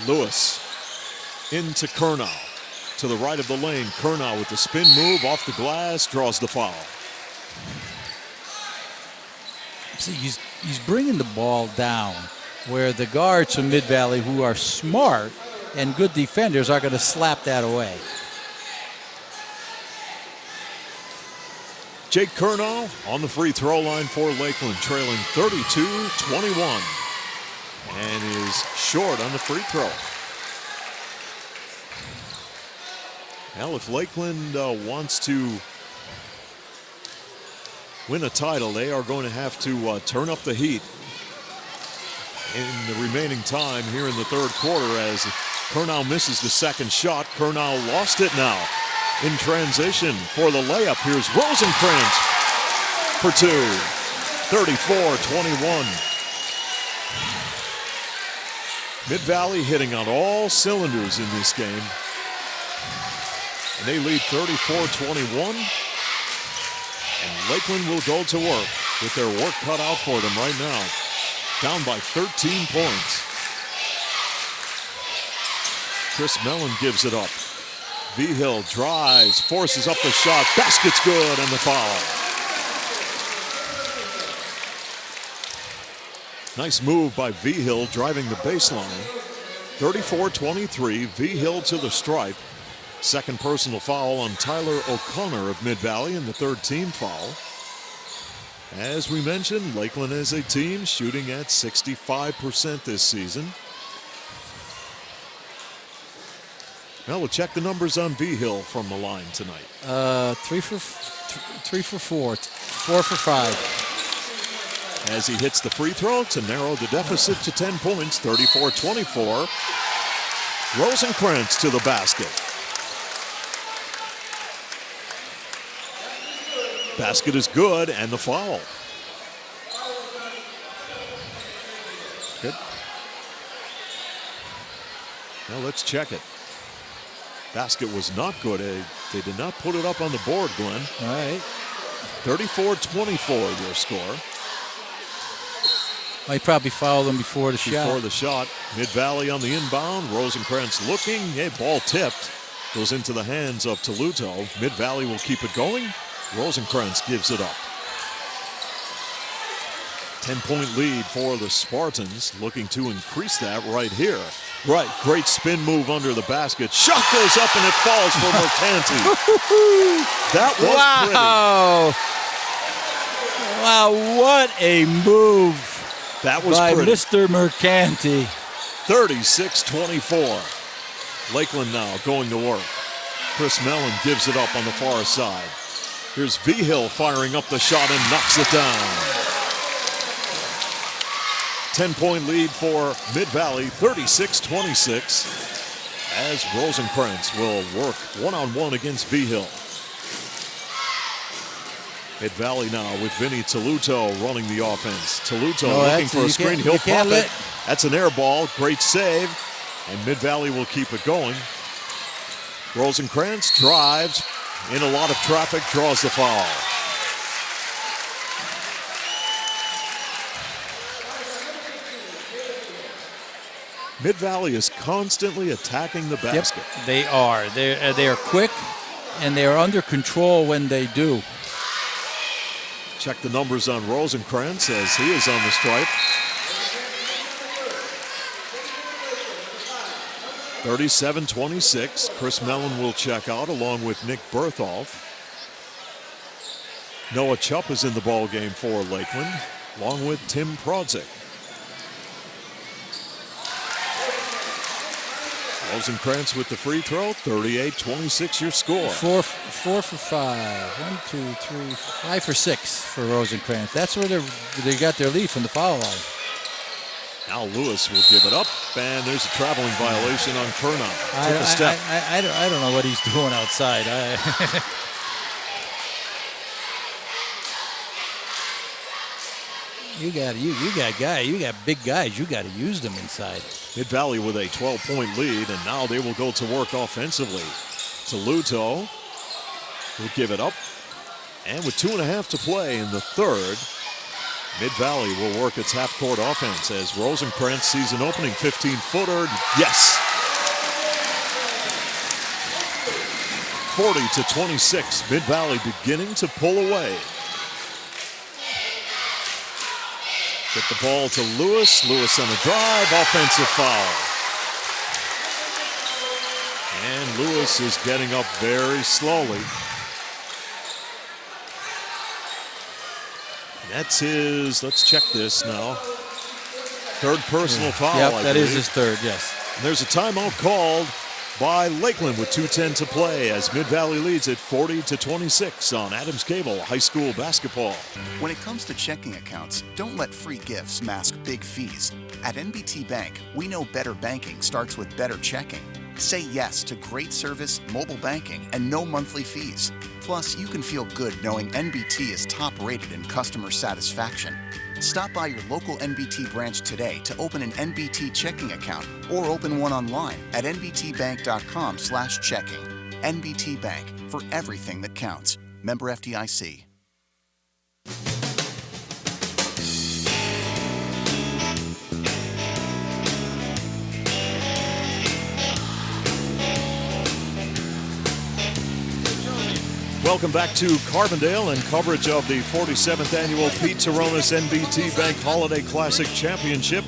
Lewis into Kurnow. To the right of the lane, Kurnow with the spin move off the glass, draws the foul. See, he's bringing the ball down where the guards from Mid-Valley, who are smart and good defenders, are going to slap that away. Jake Kurnow on the free throw line for Lakeland, trailing 32-21, and is short on the free throw. Well, if Lakeland wants to win a title, they are going to have to turn up the heat in the remaining time here in the third quarter as Kurnow misses the second shot. Kurnow lost it now. In transition for the layup, here's Rosenkrantz for two. 34-21. Mid-Valley hitting on all cylinders in this game. And they lead 34-21. And Lakeland will go to work with their work cut out for them right now. Down by 13 points. Chris Mellon gives it up. V-Hill drives, forces up the shot. Basket's good, and the foul. Nice move by V-Hill driving the baseline. 34-23, V-Hill to the stripe. Second personal foul on Tyler O'Connor of Mid-Valley and the third team foul. As we mentioned, Lakeland as a team shooting at 65% this season. Now we'll check the numbers on V-Hill from the line tonight. 3 for 4, 4 for 5. As he hits the free throw to narrow the deficit to 10 points, 34-24. Rosenkrantz to the basket. Basket is good, and the foul. Good. Now let's check it. Basket was not good. They did not put it up on the board, Glenn. All right. 34-24 your score. Well, he probably fouled him before the shot. Before the shot. Mid-Valley on the inbound. Rosenkrantz looking. Ball tipped. Goes into the hands of Toluto. Mid-Valley will keep it going. Rosenkrantz gives it up. 10-point lead for the Spartans, looking to increase that right here. Right, great spin move under the basket. Shot goes up and it falls for Mercanti. That was wow. pretty. Wow, what a move That was by pretty. Mr. Mercanti. 36-24. Lakeland now going to work. Chris Mellon gives it up on the far side. Here's Vigil firing up the shot and knocks it down. 10-point lead for Mid-Valley, 36-26, as Rosenkrantz will work one-on-one against Vigil. Mid-Valley now with Vinny Toluto running the offense. Toluto looking for a screen. He'll pop it. That's an air ball. Great save. And Mid-Valley will keep it going. Rosenkrantz drives in a lot of traffic, draws the foul. Mid-Valley is constantly attacking the basket. Yep, they are. They are quick, and they are under control when they do. Check the numbers on Rosenkrantz as he is on the stripe. 37-26. Chris Mellon will check out along with Nick Bertholf. Noah Chupp is in the ball game for Lakeland, along with Tim Prodzik. Rosenkrantz with the free throw, 38-26 your score. Four for five. 1, 2, 3, 5 for 6 for Rosenkrantz. That's where they got their lead from the foul line. Now Lewis will give it up, and there's a traveling violation on Kernow. Took a step. I don't know what he's doing outside. You got big guys. You got to use them inside. Mid-Valley with a 12-point lead, and now they will go to work offensively. Toluto will give it up, and with 2.5 to play in the third, Mid-Valley will work its half-court offense as Rosenkrantz sees an opening 15-footer. Yes! 40-26. Mid-Valley beginning to pull away. Get the ball to Lewis. Lewis on a drive. Offensive foul. And Lewis is getting up very slowly. That's his, let's check this now, third personal foul. Yep, I that believe. is his third, yes. And there's a timeout called by Lakeland with 2:10 to play as Mid-Valley leads at 40-26 on Adams Cable High School basketball. When it comes to checking accounts, don't let free gifts mask big fees. At NBT Bank, we know better banking starts with better checking. Say yes to great service, mobile banking, and no monthly fees. Plus, you can feel good knowing NBT is top rated in customer satisfaction. Stop by your local NBT branch today to open an NBT checking account or open one online at nbtbank.com/checking. NBT Bank, for everything that counts. Member FDIC. Welcome back to Carbondale and coverage of the 47th annual Pete Turonis NBT Bank Holiday Classic Championship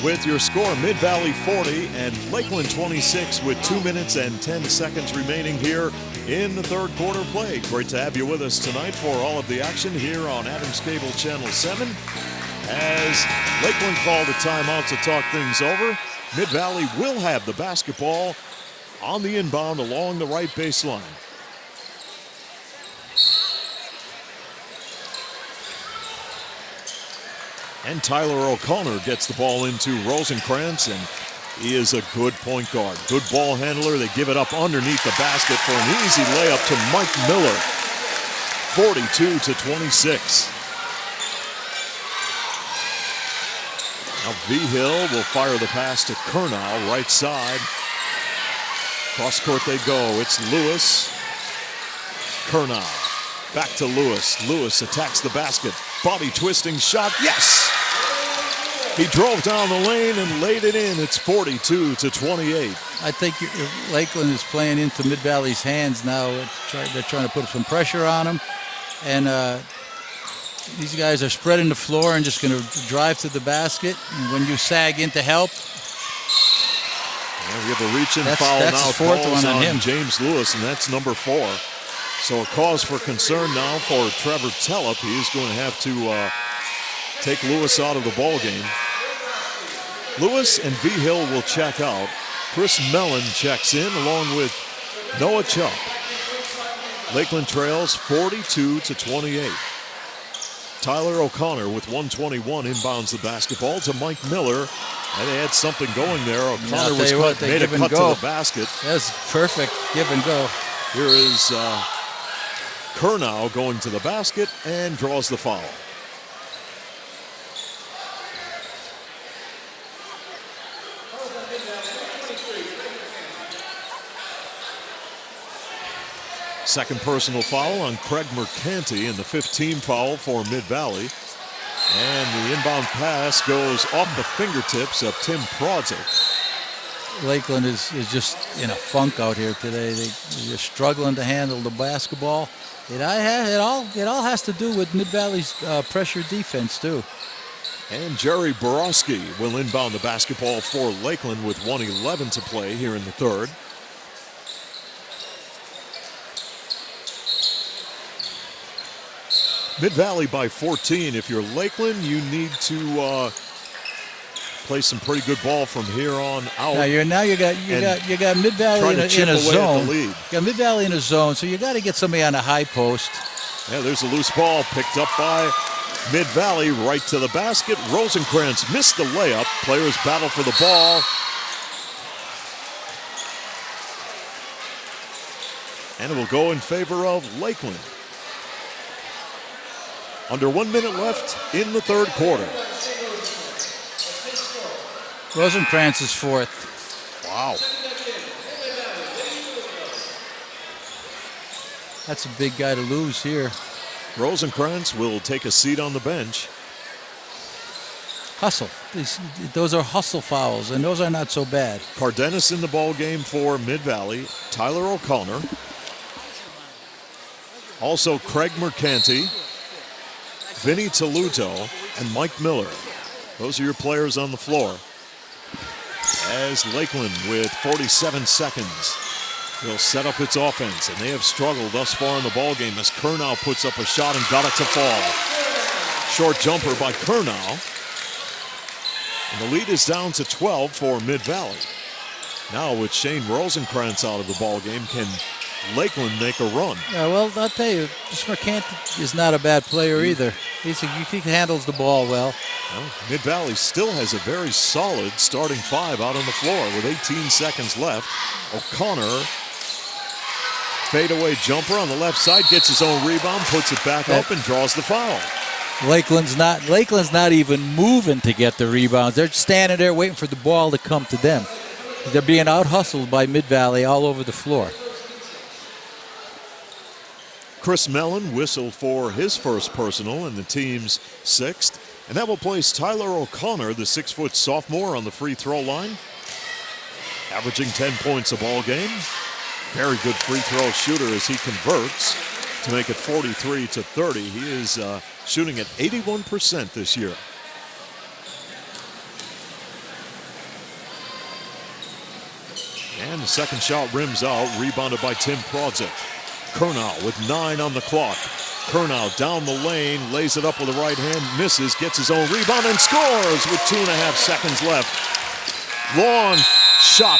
with your score Mid-Valley 40 and Lakeland 26 with 2 minutes and 10 seconds remaining here in the third quarter play. Great to have you with us tonight for all of the action here on Adams Cable Channel 7 as Lakeland called a timeout to talk things over. Mid-Valley will have the basketball on the inbound along the right baseline. And Tyler O'Connor gets the ball into Rosenkrantz, and he is a good point guard. Good ball handler. They give it up underneath the basket for an easy layup to Mike Miller. 42-26. Now Vigil will fire the pass to Kernow, right side. Cross court they go. It's Lewis. Kernow. Back to Lewis. Lewis attacks the basket. Body twisting shot. Yes! He drove down the lane and laid it in. It's 42-28. I think Lakeland is playing into Mid-Valley's hands now. They're trying to put some pressure on them. And these guys are spreading the floor and just going to drive to the basket. And when you sag in to help, we have a reach-in foul that's now. his fourth Calls one on him. James Lewis, and that's number 4. So a cause for concern now for Trevor Tellup. He is going to have to take Lewis out of the ball game. Lewis and V. Hill will check out. Chris Mellon checks in along with Noah Chubb. Lakeland trails 42-28. Tyler O'Connor with 1:21 inbounds the basketball to Mike Miller. And they had something going there. O'Connor was cut, made a cut to the basket. That's perfect give and go. Here is Kurnow going to the basket and draws the foul. Second personal foul on Craig Mercanti, and the 15 foul for Mid-Valley. And the inbound pass goes off the fingertips of Tim Prodzik. Lakeland is just in a funk out here today. They're struggling to handle the basketball. It all has to do with Mid-Valley's pressure defense too. And Jerry Borowski will inbound the basketball for Lakeland with 1:11 to play here in the third. Mid-Valley by 14. If you're Lakeland, you need to play some pretty good ball from here on out. Now you got Mid-Valley in a zone. You got Mid-Valley in a zone, so you got to get somebody on a high post. Yeah, there's a loose ball picked up by Mid-Valley right to the basket. Rosenkrantz missed the layup. Players battle for the ball. And it will go in favor of Lakeland. Under 1 minute left in the third quarter. Rosenkrantz is fourth. Wow. That's a big guy to lose here. Rosenkrantz will take a seat on the bench. Hustle. Those are hustle fouls, and those are not so bad. Cardenas in the ball game for Mid-Valley. Tyler O'Connor. Also Craig Mercanti, Vinny Toluto, and Mike Miller. Those are your players on the floor. As Lakeland with 47 seconds will set up its offense, and they have struggled thus far in the ball game as Kurnow puts up a shot and got it to fall. Short jumper by Kurnow. And the lead is down to 12 for Mid-Valley. Now with Shane Rosenkrantz out of the ball game, can Lakeland make a run? Yeah, well, I'll tell you, this Mercanti is not a bad player either. He handles the ball well. Mid-Valley still has a very solid starting five out on the floor with 18 seconds left. O'Connor, fadeaway jumper on the left side, gets his own rebound, puts it back up and draws the foul. Lakeland's not even moving to get the rebounds. They're standing there waiting for the ball to come to them. They're being out-hustled by Mid-Valley all over the floor. Chris Mellon whistled for his first personal and the team's sixth. And that will place Tyler O'Connor, the 6-foot sophomore, on the free throw line. Averaging 10 points a ball game. Very good free throw shooter as he converts to make it 43-30. He is shooting at 81% this year. And the second shot rims out, rebounded by Tim Prodzik. Kurnow with 9 on the clock. Kurnow down the lane, lays it up with the right hand, misses, gets his own rebound and scores with 2.5 seconds left. Long shot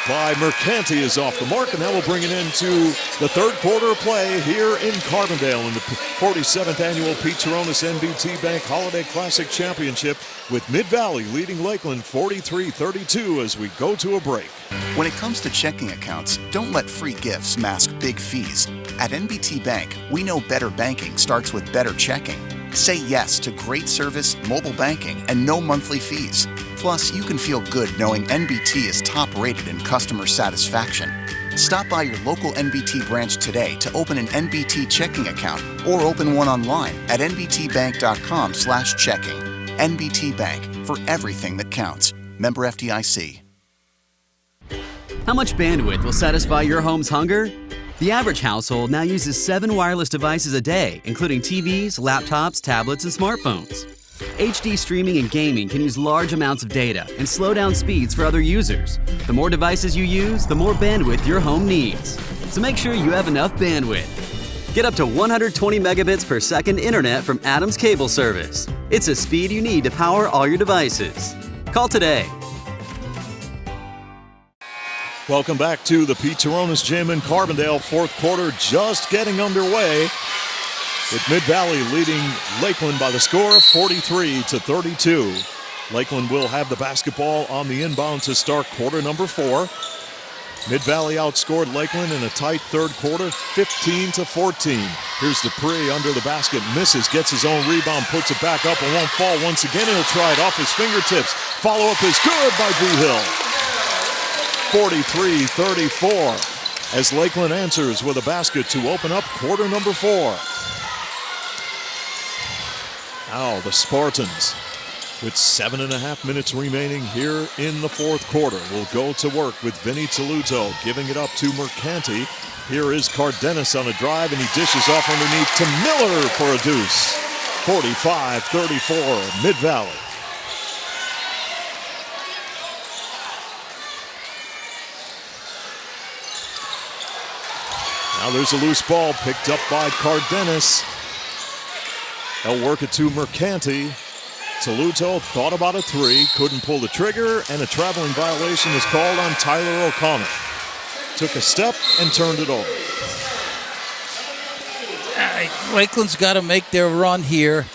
by Mercanti is off the mark, and that will bring it into the third quarter of play here in Carbondale in the 47th annual Pete Turonis NBT Bank Holiday Classic Championship, with Mid-Valley leading Lakeland 43-32 as we go to a break. When it comes to checking accounts, don't let free gifts mask big fees. At NBT Bank, we know better banking starts with better checking. Say yes to great service, mobile banking, and no monthly fees. Plus, you can feel good knowing NBT is top-rated in customer satisfaction. Stop by your local NBT branch today to open an NBT checking account or open one online at nbtbank.com/checking. NBT Bank, for everything that counts. Member FDIC. How much bandwidth will satisfy your home's hunger? The average household now uses 7 wireless devices a day, including TVs, laptops, tablets, and smartphones. HD streaming and gaming can use large amounts of data and slow down speeds for other users. The more devices you use, the more bandwidth your home needs. So make sure you have enough bandwidth. Get up to 120 megabits per second internet from Adams Cable Service. It's a speed you need to power all your devices. Call today. Welcome back to the Pete Turonis Gym in Carbondale. Fourth quarter just getting underway, with Mid-Valley leading Lakeland by the score of 43-32. Lakeland will have the basketball on the inbound to start quarter number 4. Mid-Valley outscored Lakeland in a tight third quarter, 15-14. Here's Dupree under the basket, misses, gets his own rebound, puts it back up and won't fall. Once again, he'll try it off his fingertips. Follow-up is good by V-Hill. 43-34 as Lakeland answers with a basket to open up quarter number 4. Now the Spartans, with 7.5 minutes remaining here in the fourth quarter, will go to work with Vinny Toluto, giving it up to Mercanti. Here is Cardenas on a drive, and he dishes off underneath to Miller for a deuce. 45-34, Mid-Valley. Now there's a loose ball picked up by Cardenas. They'll work it to Mercanti. Toluto thought about a 3, couldn't pull the trigger, and a traveling violation is called on Tyler O'Connor. Took a step and turned it over. Lakeland's got to make their run here.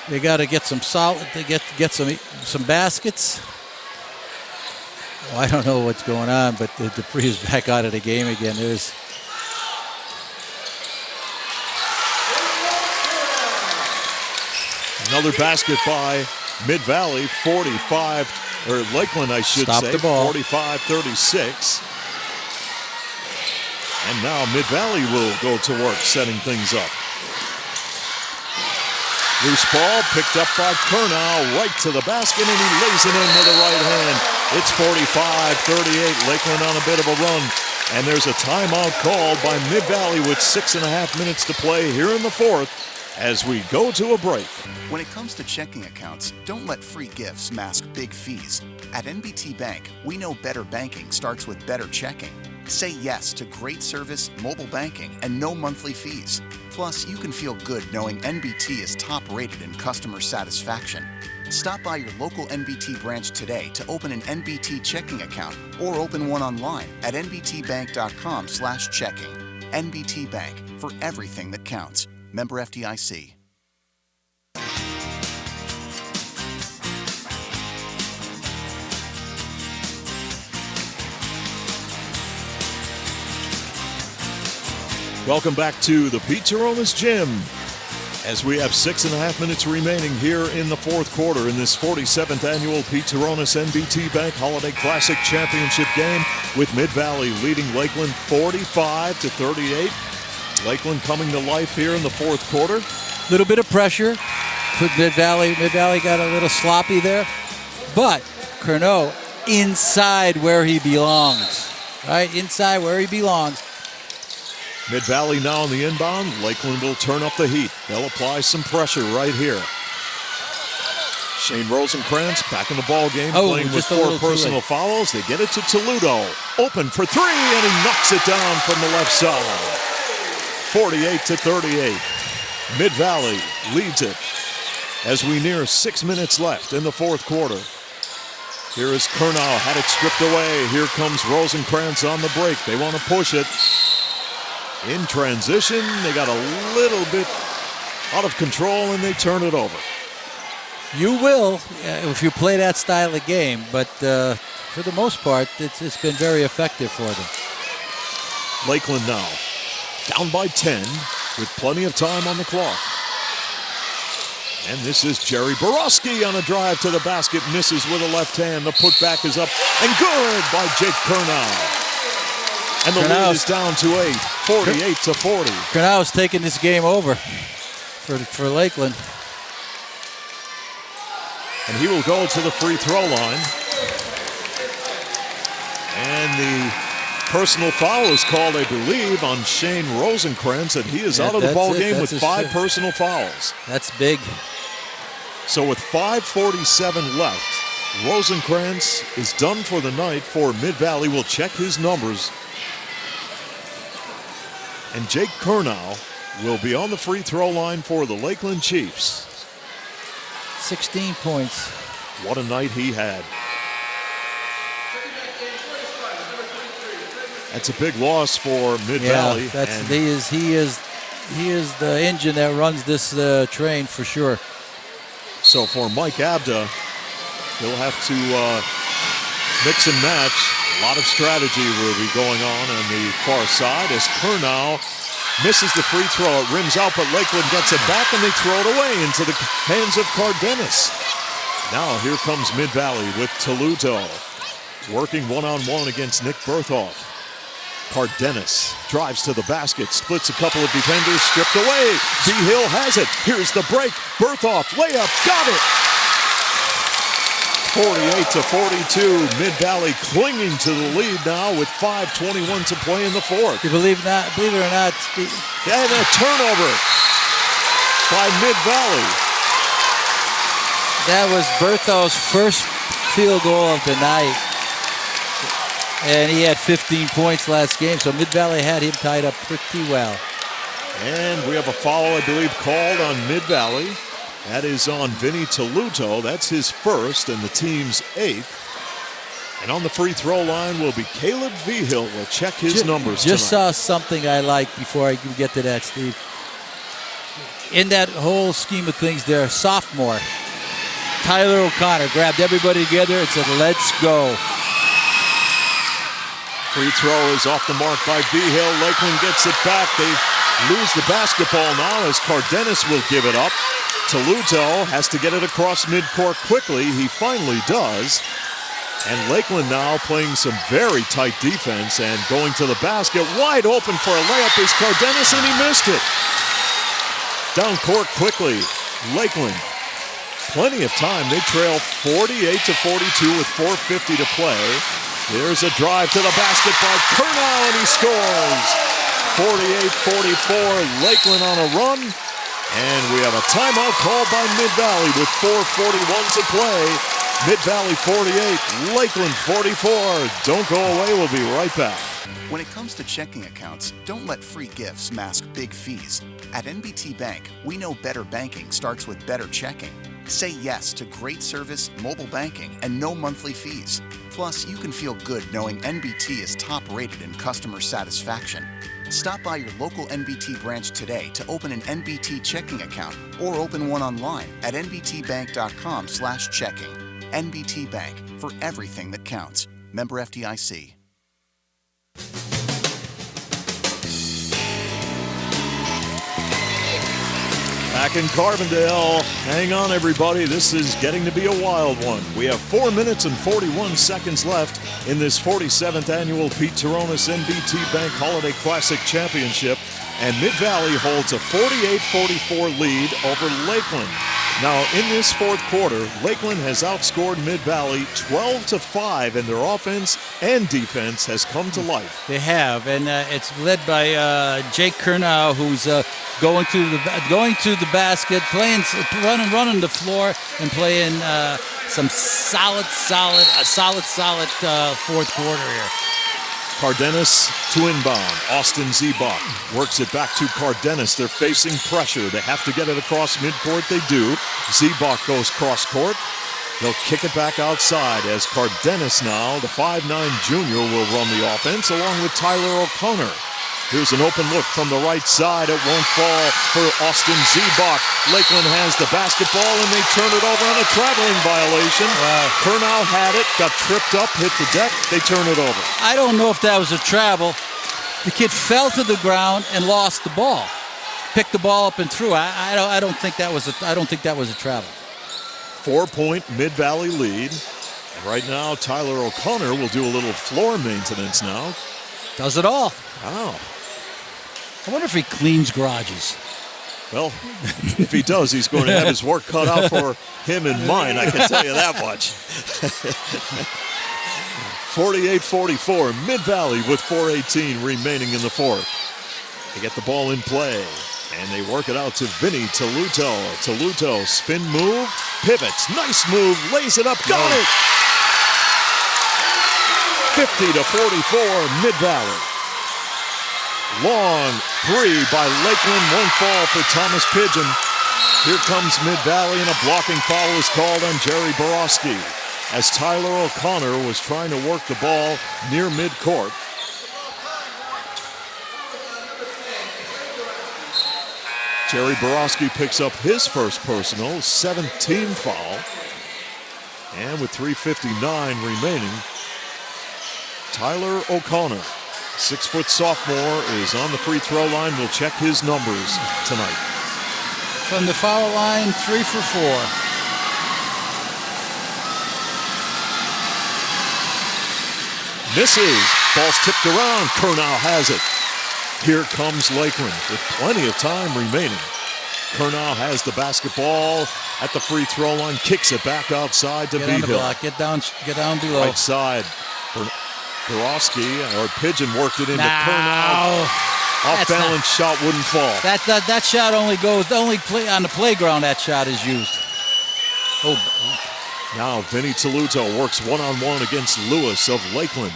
They got to get some solid. They get some baskets. Well, I don't know what's going on, but the Dupree is back out of the game again. There's another basket by Mid-Valley, 45, or Lakeland, I should Stop say, the ball. 45-36. And now Mid-Valley will go to work setting things up. Loose ball picked up by Kurnow, right to the basket, and he lays it in with the right hand. It's 45-38, Lakeland on a bit of a run. And there's a timeout called by Mid-Valley with 6.5 minutes to play here in the fourth, as we go to a break. When it comes to checking accounts, don't let free gifts mask big fees. At NBT Bank, we know better banking starts with better checking. Say yes to great service, mobile banking, and no monthly fees. Plus, you can feel good knowing NBT is top rated in customer satisfaction. Stop by your local NBT branch today to open an NBT checking account or open one online at nbtbank.com/checking. NBT Bank, for everything that counts. Member FDIC. Welcome back to the Pete Turonis Gym, as we have 6.5 minutes remaining here in the fourth quarter in this 47th annual Pete Turonis NBT Bank Holiday Classic Championship game, with Mid-Valley leading Lakeland 45-38. Lakeland coming to life here in the fourth quarter. little bit of pressure. Put Mid-Valley got a little sloppy there. But Kurnow inside where he belongs. Right? Inside where he belongs. Mid-Valley now on the inbound. Lakeland will turn up the heat. They'll apply some pressure right here. Shane Rosenkrantz back in the ball game, playing with 4 personal fouls. They get it to Toluto. Open for 3, and he knocks it down from the left side. 48-38. Mid-Valley leads it as we near 6 minutes left in the fourth quarter. Here is Kurnow, had it stripped away. Here comes Rosenkrantz on the break. They want to push it. In transition, they got a little bit out of control, and they turn it over. You will if you play that style of game, but for the most part, it's been very effective for them. Lakeland now down by 10 with plenty of time on the clock. And this is Jerry Borowski on a drive to the basket, misses with a left hand. The putback is up and good by Jake Kurnow. And the lead is down to 8, 48-40. Kurnow's taking this game over for Lakeland. And he will go to the free throw line. And the personal foul is called, I believe, on Shane Rosenkrantz, and he is out of the ball game with 5 personal fouls. That's big. So with 5:47 left, Rosenkrantz is done for the night for Mid-Valley. We'll check his numbers. And Jake Kurnow will be on the free throw line for the Lakeland Chiefs. 16 points. What a night he had. That's a big loss for Mid-Valley. Yeah, he is the engine that runs this train for sure. So for Mike Abda, he'll have to mix and match. A lot of strategy will be going on the far side as Kurnow misses the free throw. It rims out, but Lakeland gets it back, and they throw it away into the hands of Cardenas. Now here comes Mid-Valley with Toluto working one-on-one against Nick Berthoff. Cardenas drives to the basket, splits a couple of defenders, stripped away. B-Hill has it. Here's the break. Berthoff, layup, got it. 48-42. Mid-Valley clinging to the lead now with 5:21 to play in the fourth. You believe it or not, And a turnover by Mid-Valley. that was Berthoff's first field goal of the night. And he had 15 points last game, so Mid-Valley had him tied up pretty well. And we have a foul, I believe, called on Mid-Valley. That is on Vinny Toluto. That's his first and the team's 8th. And on the free throw line will be Caleb Vigil. We'll check his numbers Just tonight. saw something I like before I get to that, Steve. In that whole scheme of things there, sophomore, Tyler O'Connor grabbed everybody together and said, let's go. Free throw is off the mark by Vigil. Lakeland gets it back. They lose the basketball now as Cardenas will give it up. Toluto has to get it across midcourt quickly. He finally does. And Lakeland now playing some very tight defense and going to the basket. Wide open for a layup is Cardenas, and he missed it. Down court quickly. Lakeland, plenty of time. They trail 48-42 with 4:50 to play. There's a drive to the basket by Kurnow, and he scores. 48-44, Lakeland on a run. And we have a timeout called by Mid-Valley with 4:41 to play. Mid-Valley 48, Lakeland 44. Don't go away, we'll be right back. When it comes to checking accounts, don't let free gifts mask big fees. At NBT Bank, we know better banking starts with better checking. Say yes to great service, mobile banking, and no monthly fees. Plus, you can feel good knowing NBT is top-rated in customer satisfaction. Stop by your local NBT branch today to open an NBT checking account or open one online at nbtbank.com/checking. NBT Bank, for everything that counts. Member FDIC. Back in Carbondale. Hang on, everybody. This is getting to be a wild one. We have 4 minutes and 41 seconds left in this 47th annual Pete Turonis NBT Bank Holiday Classic Championship. And Mid-Valley holds a 48-44 lead over Lakeland. Now, in this fourth quarter, Lakeland has outscored Mid-Valley 12-5, and their offense and defense has come to life. They have, and it's led by Jake Kurnow, who's going to the basket, running the floor, and playing some solid fourth quarter here. Cardenas to inbound. Austin Zebach works it back to Cardenas. They're facing pressure. They have to get it across midcourt. They do. Zebach goes cross court. They'll kick it back outside as Cardenas now, the 5'9 junior, will run the offense along with Tyler O'Connor. Here's an open look from the right side. It won't fall for Austin Zebach. Lakeland has the basketball, and they turn it over on a traveling violation. Wow. Kurnow had it, got tripped up, hit the deck. They turn it over. I don't know if that was a travel. The kid fell to the ground and lost the ball. Picked the ball up and threw. I don't think that was a travel. 4-point Mid-Valley lead. And right now, Tyler O'Connor will do a little floor maintenance now. Does it all. Wow. I wonder if he cleans garages. Well, if he does, he's going to have his work cut out for him and mine, I can tell you that much. 48-44, Mid-Valley with 4:18 remaining in the fourth. They get the ball in play, and they work it out to Vinny Toluto. Toluto, spin move, pivots, nice move, lays it up, got it! 50-44, Mid-Valley. Long three by Lakeland, one fall for Thomas Pigeon. Here comes Mid-Valley, and a blocking foul is called on Jerry Borowski as Tyler O'Connor was trying to work the ball near midcourt. Jerry Borowski picks up his first personal, 7th-team foul. And with 3:59 remaining, Tyler O'Connor, 6-foot sophomore, is on the free throw line. We'll check his numbers tonight. From the foul line, 3 for 4. Misses. Ball's tipped around. Kurnow has it. Here comes Lakeland with plenty of time remaining. Kurnow has the basketball at the free throw line, kicks it back outside to Get on the Behill. block. Get down below. Right side. Borowski or Pigeon worked it into Kurnow. Off balance shot wouldn't fall. That shot only play on the playground. That shot is used. Oh. Now Vinny Toluto works one-on-one against Lewis of Lakeland.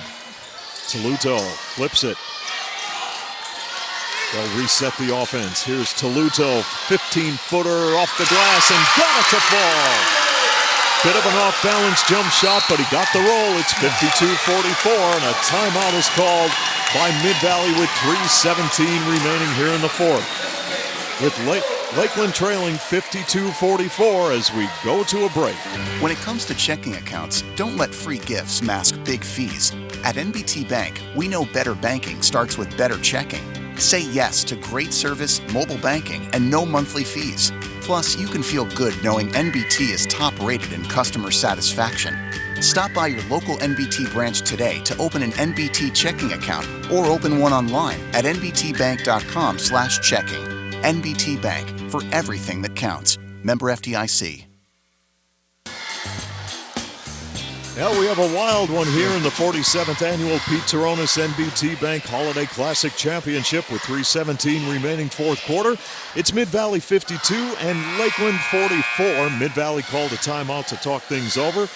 Toluto flips it. They'll reset the offense. Here's Toluto, 15-footer off the glass and got it to fall. Bit of an off-balance jump shot, but he got the roll. It's 52-44, and a timeout is called by Mid-Valley with 3:17 remaining here in the fourth. With Lakeland trailing 52-44 as we go to a break. When it comes to checking accounts, don't let free gifts mask big fees. At NBT Bank, we know better banking starts with better checking. Say yes to great service, mobile banking, and no monthly fees. Plus, you can feel good knowing NBT is top rated in customer satisfaction. Stop by your local NBT branch today to open an NBT checking account or open one online at nbtbank.com/checking. NBT Bank, for everything that counts. Member FDIC. Now we have a wild one here in the 47th annual Pete Turonis NBT Bank Holiday Classic Championship with 3:17 remaining fourth quarter. It's Mid-Valley 52 and Lakeland 44. Mid-Valley called a timeout to talk things over.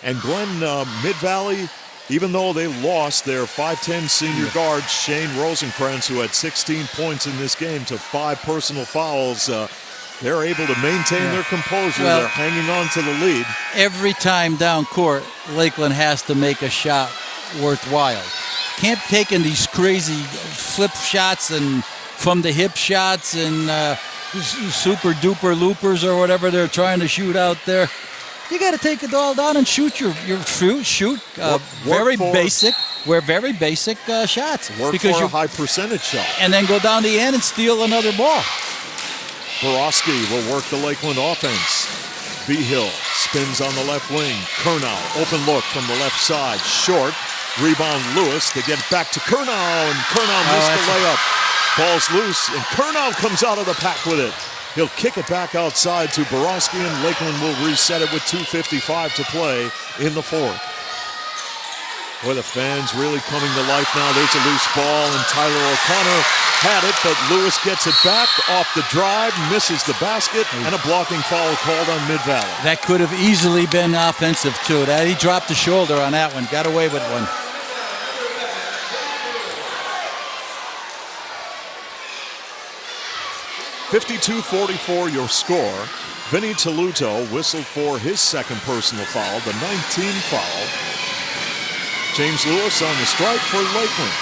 And Glenn, Mid-Valley, even though they lost their 5'10 senior guard, Shane Rosenkrantz, who had 16 points in this game, to 5 personal fouls, they're able to maintain their composure. They're hanging on to the lead. Every time down court, Lakeland has to make a shot worthwhile. Can't take in these crazy flip shots and from the hip shots and super duper loopers or whatever they're trying to shoot out there. You got to take it all down and shoot your shoot. Very basic shots. Work because for a high percentage shot. And then go down the end and steal another ball. Borowski will work the Lakeland offense. Behill spins on the left wing. Kurnow, open look from the left side. Short. Rebound Lewis. They get it back to Kurnow, and Kurnow missed the layup. Ball's loose, and Kurnow comes out of the pack with it. He'll kick it back outside to Borowski, and Lakeland will reset it with 2:55 to play in the fourth. Boy, the fans really coming to life now. There's a loose ball, and Tyler O'Connor had it, but Lewis gets it back off the drive, misses the basket, and a blocking foul called on Mid-Valley. That could have easily been offensive, too. He dropped the shoulder on that one, got away with one. (52-44) your score. Vinny Toluto whistled for his second personal foul, the 19th foul. James Lewis on the strike for Lakeland.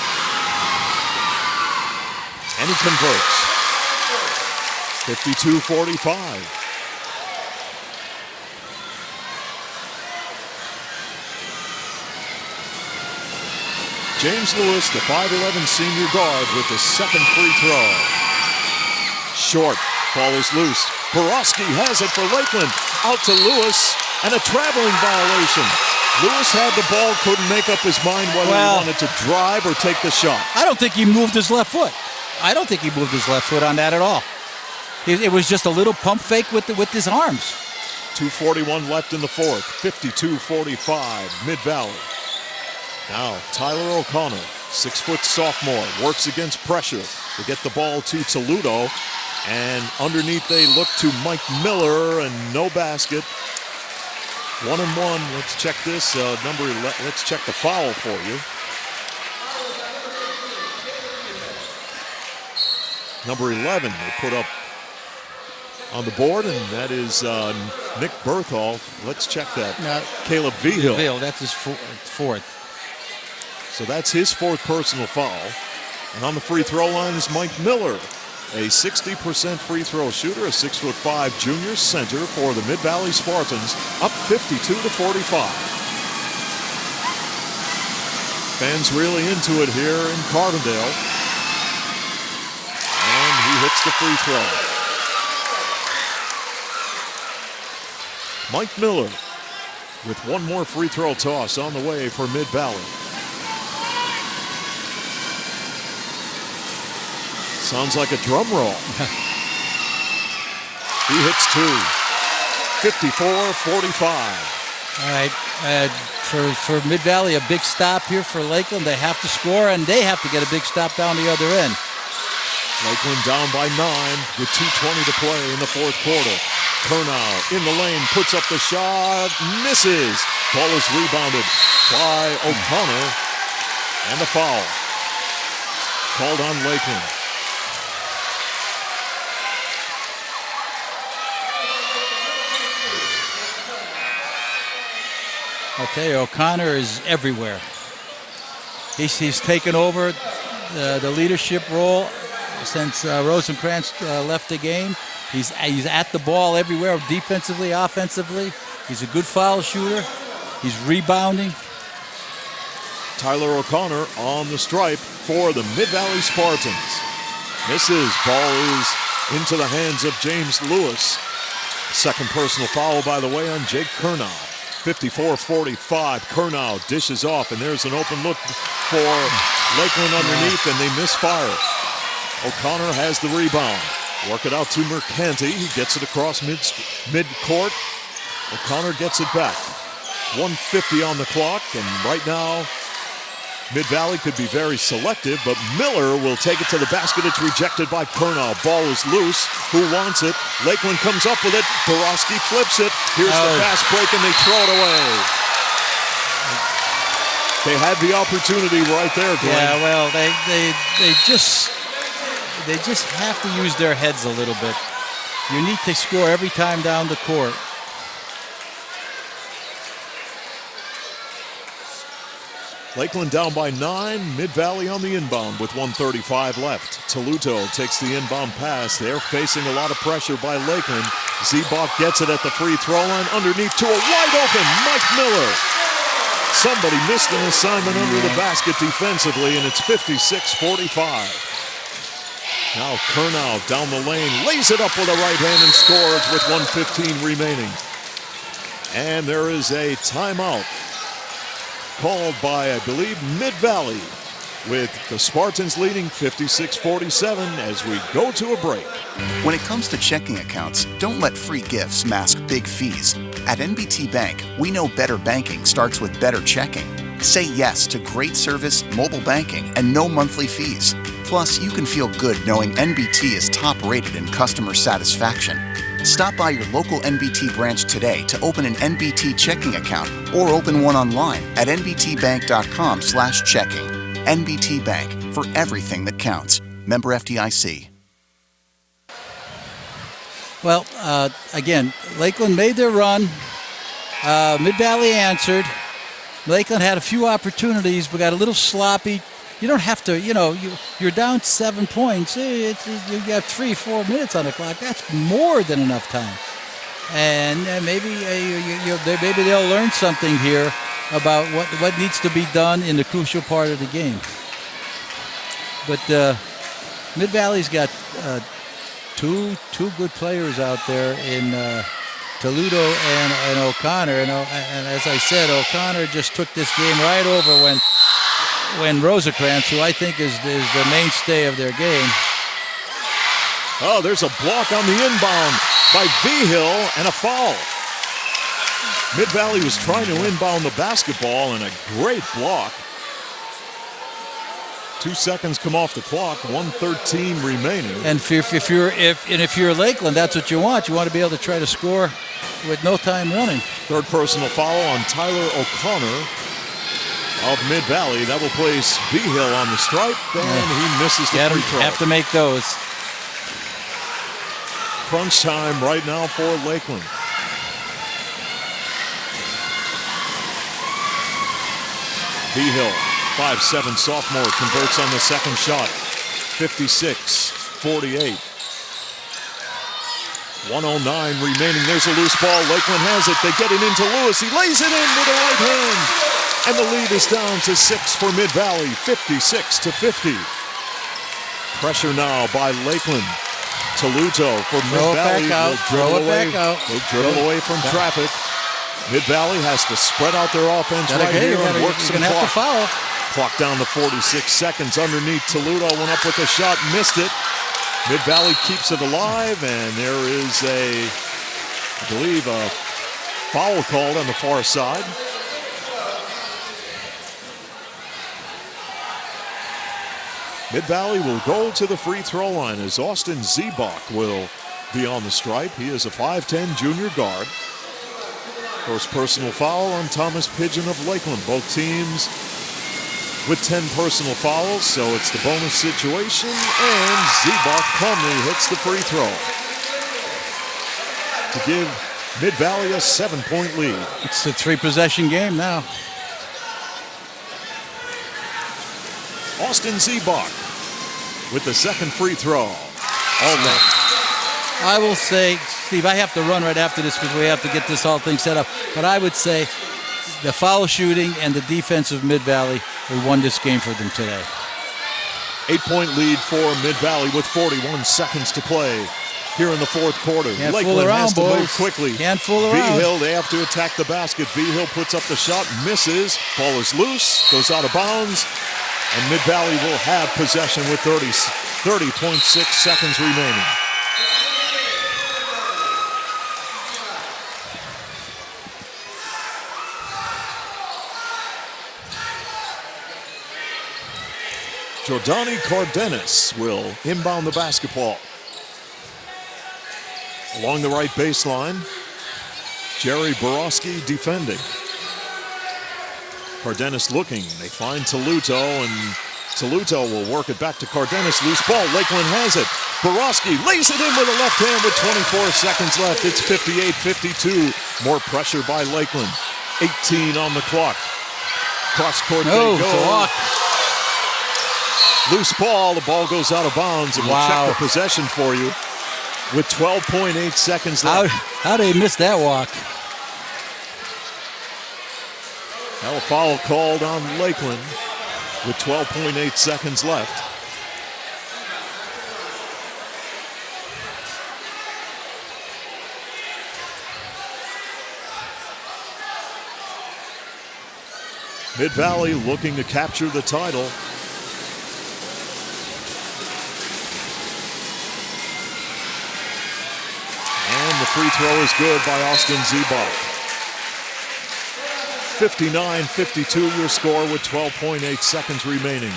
And he converts. 52-45. James Lewis, the 5'11 senior guard, with the second free throw. Short. Ball is loose. Borowski has it for Lakeland. Out to Lewis, and a traveling violation. Lewis had the ball, couldn't make up his mind whether he wanted to drive or take the shot. I don't think he moved his left foot. I don't think he moved his left foot on that at all. It was just a little pump fake with his arms. 2:41 left in the fourth. 52-45, Mid-Valley. Now Tyler O'Connor, 6-foot sophomore, works against pressure to get the ball to Toledo. And underneath they look to Mike Miller, and no basket. 1-1. Let's check this. Number 11. Let's check the foul for you. Number 11 they put up on the board, and that is Nick Berthold. Let's check that. Caleb Vigil. That's his fourth. So that's his fourth personal foul. And on the free throw line is Mike Miller, a 60% free throw shooter, a 6'5" junior center for the Mid-Valley Spartans, up 52-45. Fans really into it here in Carbondale. And he hits the free throw. Mike Miller with one more free throw toss on the way for Mid-Valley. Sounds like a drum roll. He hits two. 54-45. All right. For Mid-Valley, a big stop here for Lakeland. They have to score, and they have to get a big stop down the other end. Lakeland down by 9 with 2:20 to play in the fourth quarter. Curnow in the lane, puts up the shot, misses. Ball is rebounded by O'Connor, and a foul called on Lakeland. I'll tell you, O'Connor is everywhere. He's taken over the leadership role since Rosenkrantz left the game. He's at the ball everywhere, defensively, offensively. He's a good foul shooter. He's rebounding. Tyler O'Connor on the stripe for the Mid-Valley Spartans. Misses. Ball is into the hands of James Lewis. Second personal foul, by the way, on Jake Curnow. 54-45. Curnow dishes off, and there's an open look for Lakeland underneath, and they misfire. O'Connor has the rebound. Work it out to Mercanti. He gets it across mid-court. O'Connor gets it back. 1:50 on the clock, and right now, Mid-Valley could be very selective, but Miller will take it to the basket. It's rejected by Curnow. Ball is loose. Who wants it? Lakeland comes up with it. Borowski flips it. Here's the fast break, and they throw it away. They had the opportunity right there, Glenn. Yeah, well, they just have to use their heads a little bit. You need to score every time down the court. Lakeland down by 9. Mid-Valley on the inbound with 1:35 left. Toledo takes the inbound pass. They're facing a lot of pressure by Lakeland. Zebok gets it at the free throw line. Underneath to a wide open Mike Miller. Somebody missed an assignment under the basket defensively, and it's 56-45. Now Curnow down the lane, lays it up with a right hand and scores with 1:15 remaining. And there is a timeout called by, I believe, Mid-Valley, with the Spartans leading 56-47 as we go to a break. When it comes to checking accounts, don't let free gifts mask big fees. At NBT Bank, we know better banking starts with better checking. Say yes to great service, mobile banking, and no monthly fees. Plus, you can feel good knowing NBT is top rated in customer satisfaction. Stop by your local NBT branch today to open an NBT checking account or open one online at nbtbank.com/checking. NBT Bank, for everything that counts. Member FDIC. Well, again, Lakeland made their run. Mid-Valley answered. Lakeland had a few opportunities, but got a little sloppy. You don't have to, you're down 7 points. You got 3-4 minutes on the clock. That's more than enough time. And maybe maybe they'll learn something here about what needs to be done in the crucial part of the game. But Mid-Valley's got two good players out there in Toledo and O'Connor. And as I said, O'Connor just took this game right over when Rosenkrantz, who I think is the mainstay of their game. Oh, there's a block on the inbound by Vigil and a foul. Mid-Valley was trying to inbound the basketball, and a great block 2 seconds come off the clock, 1:13 remaining. And if you're Lakeland, that's what you want. You want to be able to try to score with no time running. Third personal foul on Tyler O'Connor of Mid-Valley. That will place Vigil on the stripe, and he misses the free throw. Have to make those. Crunch time right now for Lakeland. Vigil, 5'7" sophomore, converts on the second shot. 56-48. 1:09 remaining. There's a loose ball. Lakeland has it. They get it into Lewis. He lays it in with the right hand. And the lead is down to 6 for Mid-Valley, 56-50. Pressure now by Lakeland. Toluto for Mid-Valley. Throw it back out. They'll dribble away from traffic. Mid-Valley has to spread out their offense here and work some clock. Have to foul. Clock down to 46 seconds underneath. Toluto went up with a shot, missed it. Mid-Valley keeps it alive, and there is I believe, a foul called on the far side. Mid-Valley will go to the free throw line as Austin Zebach will be on the stripe. He is a 5'10" junior guard. First personal foul on Thomas Pigeon of Lakeland. Both teams with 10 personal fouls, so it's the bonus situation, and Zebach calmly hits the free throw to give Mid-Valley a 7-point lead. It's a 3-possession game now. Austin Zebach with the second free throw. I will say, Steve, I have to run right after this because we have to get this whole thing set up. But I would say the foul shooting and the defense of Mid-Valley, we won this game for them today. 8-point lead for Mid-Valley with 41 seconds to play here in the fourth quarter. Can't Lakeland fool around, has to boys. move quickly. Can't fool around. Vigil, they have to attack the basket. Vigil puts up the shot, misses. Ball is loose, goes out of bounds. And Mid-Valley will have possession with 30.6 seconds remaining. Jordani Cardenas will inbound the basketball. Along the right baseline, Jerry Borowski defending. Cardenas looking. They find Toluto, and Toluto will work it back to Cardenas. Loose ball. Lakeland has it. Borowski lays it in with a left hand with 24 seconds left. It's 58-52. More pressure by Lakeland. 18 on the clock. Cross court they go. It's a walk. Loose ball. The ball goes out of bounds, and we'll check the possession for you with 12.8 seconds left. How did he miss that walk? Now a foul called on Lakeland with 12.8 seconds left. Mid-Valley looking to capture the title. And the free throw is good by Austin Zebach. 59-52 your score with 12.8 seconds remaining.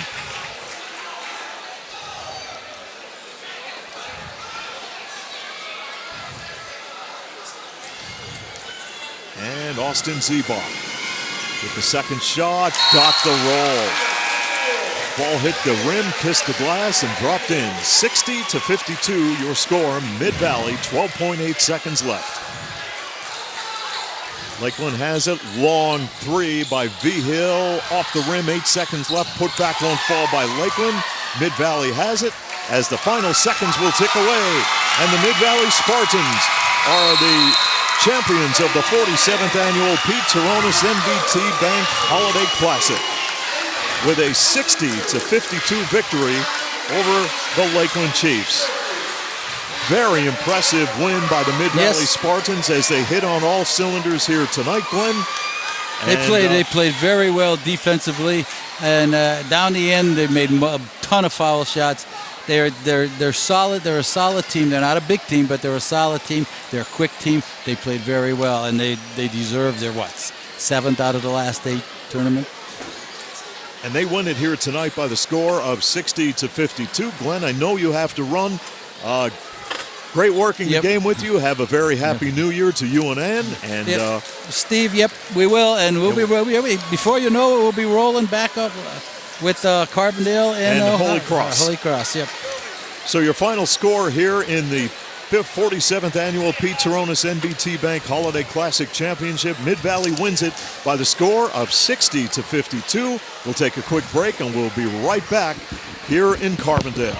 And Austin Zebach with the second shot, got the roll. Ball hit the rim, kissed the glass, and dropped in. 60-52 your score. Mid-Valley, 12.8 seconds left. Lakeland has it. Long three by Vigil. Off the rim, 8 seconds left. Put back won't fall by Lakeland. Mid-Valley has it as the final seconds will tick away. And the Mid-Valley Spartans are the champions of the 47th annual Pete Turonis NBT Bank Holiday Classic with a 60-52 victory over the Lakeland Chiefs. Very impressive win by the Mid-Valley Spartans as they hit on all cylinders here tonight, Glenn. They played very well defensively, and down the end they made a ton of foul shots. They're solid. They're a solid team. They're not a big team, but they're a solid team. They're a quick team. They played very well, and they deserve their 7th out of the last 8 tournament. And they win it here tonight by the score of 60-52. Glenn, I know you have to run. Great working the game with you. Have a very happy New Year to you and Ann. And Steve, we will, and we'll be before you know it, we'll be rolling back up with Carbondale and Holy Cross. Holy Cross, yep. So your final score here in the 47th annual Pete Turonis NBT Bank Holiday Classic Championship. Mid-Valley wins it by the score of 60-52. We'll take a quick break and we'll be right back here in Carbondale.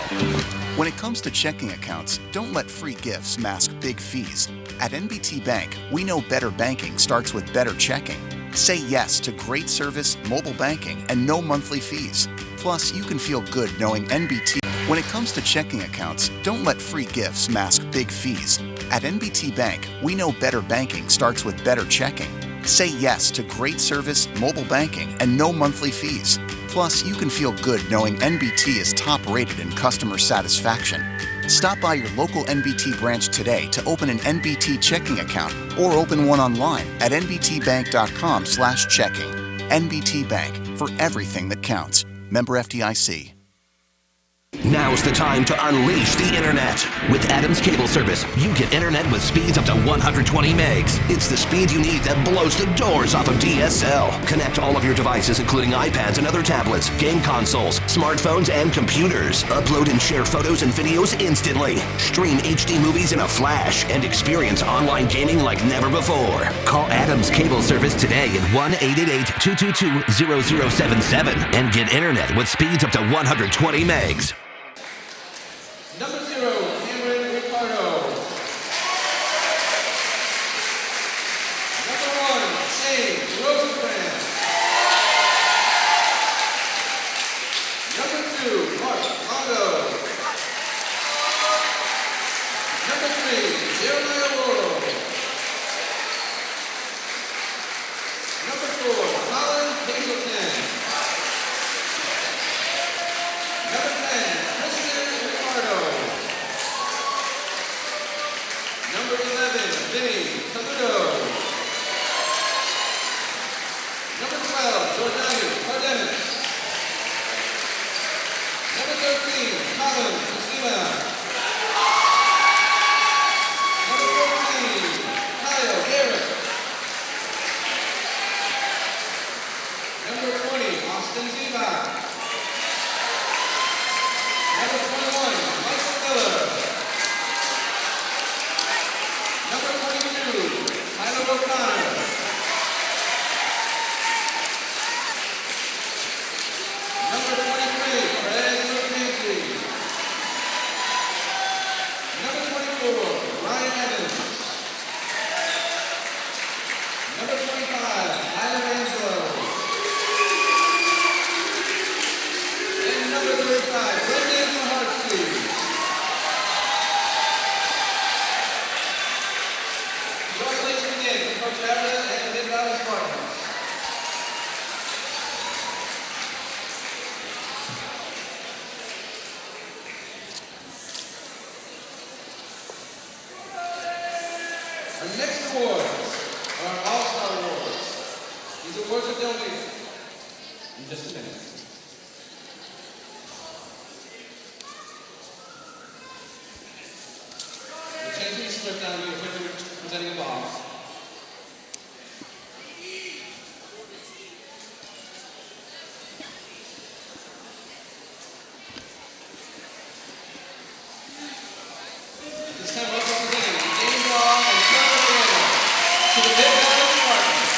When it comes to checking accounts, don't let free gifts mask big fees. At NBT Bank, we know better banking starts with better checking. Say yes to great service, mobile banking, and no monthly fees. Plus, you can feel good knowing NBT. When it comes to checking accounts, don't let free gifts mask big fees. At NBT Bank, we know better banking starts with better checking. Say yes to great service, mobile banking, and no monthly fees. Plus, you can feel good knowing NBT is top rated in customer satisfaction. Stop by your local NBT branch today to open an NBT checking account or open one online at nbtbank.com/checking. NBT Bank, for everything that counts. Member FDIC. Now's the time to unleash the internet. With Adams Cable Service, you get internet with speeds up to 120 megs. It's the speed you need that blows the doors off of DSL. Connect all of your devices, including iPads and other tablets, game consoles, smartphones, and computers. Upload and share photos and videos instantly. Stream HD movies in a flash and experience online gaming like never before. Call Adams Cable Service today at 1-888-222-0077 and get internet with speeds up to 120 megs. Number 0, Cameron Ricardo. Number 1, Shane Rosenbrand. Number 2, Mark Longo. Number 3, Jeremiah Woro. Number 4, Colin Hazelton. Number 10, Christian Ricardo. Number 11, Vinny Toledo. Number 12, Jordani Cardenas. Number 13, Colin Casina. Number 14, Kyle Garrett. Number 20, Austin Ziva. Number 21, Michael Miller. Number 22, Tyler O'Connor. Number 23, Craig Lucanti. Number 24, Ryan Evans. Number 25, Tyler Angelo. And number 35, Brendan Maharski. Congratulations again to Coach Everett and the Mid-Valley Spartans. Our next awards are our All-Star Awards. These awards are donated in just a minute. We're changing the script down to be quickly presenting a ball. This time we're also presenting the game ball and cover banner to the Mid-Valley Spartans.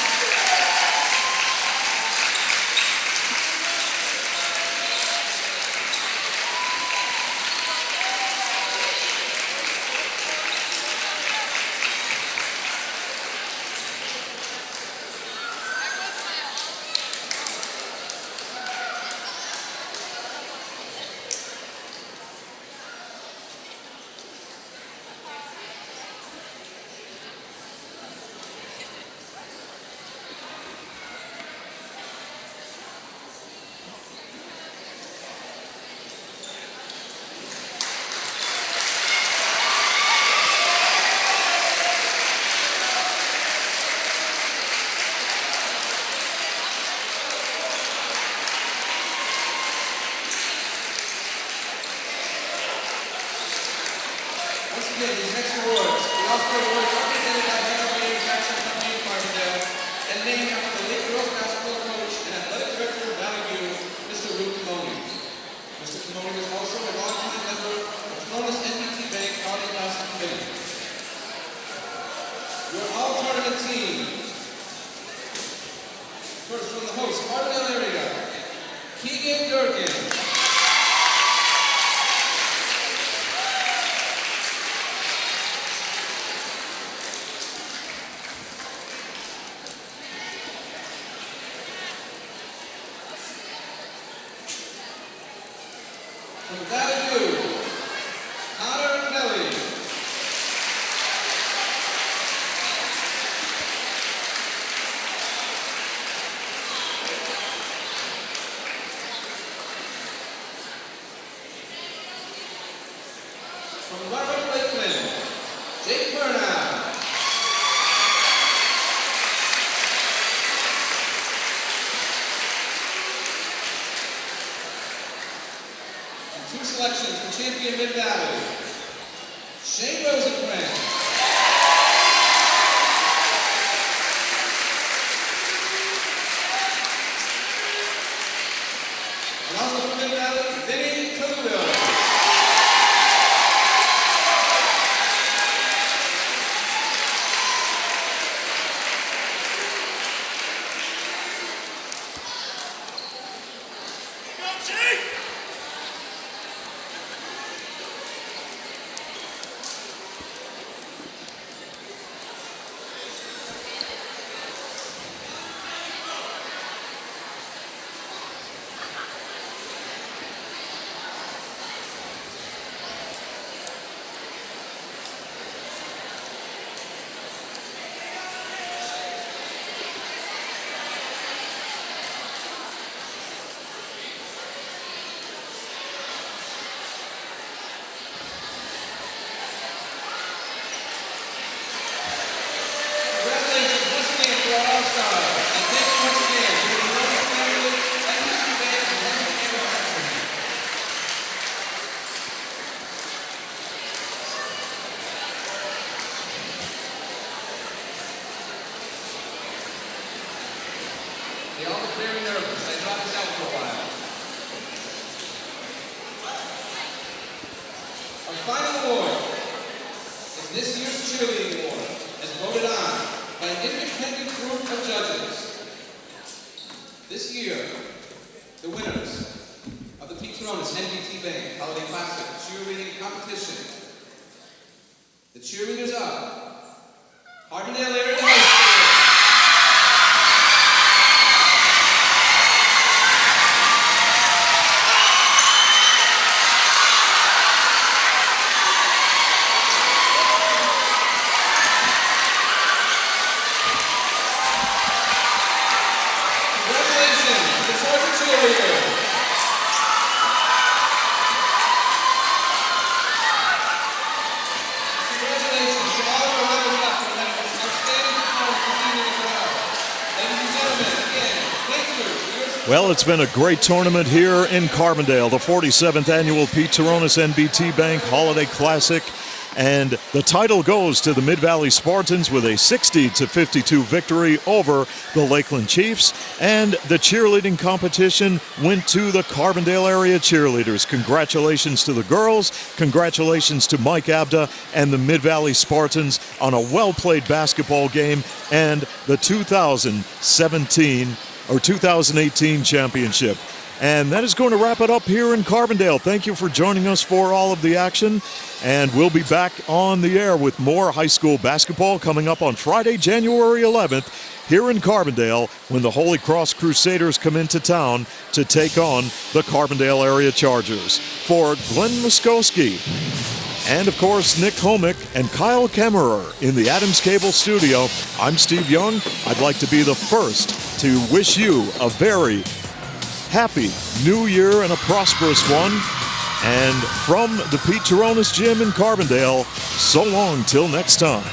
Once again, these next awards, the All-Star Awards are presented by Metal Manufacturing Company in Carbondale and named after the late girls basketball coach and athletic director of Valley View, Mr. Luke Camoni. Mr. Camoni was also a longtime member of Turonis NBT Bank Holiday Classic Committee. Your all-tournament team. First from the host, Carbondale area, Keegan Durkin. From Valley View, Connor Kelly. From Robert Lakeland, Jake Burnow. Two selections for champion Mid-Valley. Shane Rosenkrantz. And also for Mid-Valley, Vinny Toledo. Congratulations once again to our All-Stars. And thank you once again to the Turonis family, NBT Bank, and Metal Manufacturing. They all look very nervous. They dropped this out for a while. Our final award is this year's cheerleading award, as voted on by an independent group of judges. This year, the winners of the Turonis NBT Bank Holiday Classic cheerleading competition. The cheerleaders are Carbondale Area High School. Congratulations to the Georgia cheerleaders. Congratulations to all of our riders left for that outstanding performance this evening as well. Ladies and gentlemen, again, thank you for your support. Well, it's been a great tournament here in Carbondale, the 47th annual Pete Turonis NBT Bank Holiday Classic. And the title goes to the Mid-Valley Spartans with a 60-52 victory over the Lakeland Chiefs. And the cheerleading competition went to the Carbondale area cheerleaders. Congratulations to the girls. Congratulations to Mike Abda and the Mid-Valley Spartans on a well-played basketball game and the 2018 championship. And that is going to wrap it up here in Carbondale. Thank you for joining us for all of the action. And we'll be back on the air with more high school basketball coming up on Friday, January 11th, here in Carbondale, when the Holy Cross Crusaders come into town to take on the Carbondale area Chargers. For Glenn Muskowski and, of course, Nick Homick and Kyle Kemmerer in the Adams Cable studio, I'm Steve Young. I'd like to be the first to wish you a very happy new year and a prosperous one. And from the Pete Turonis Gym in Carbondale, so long till next time.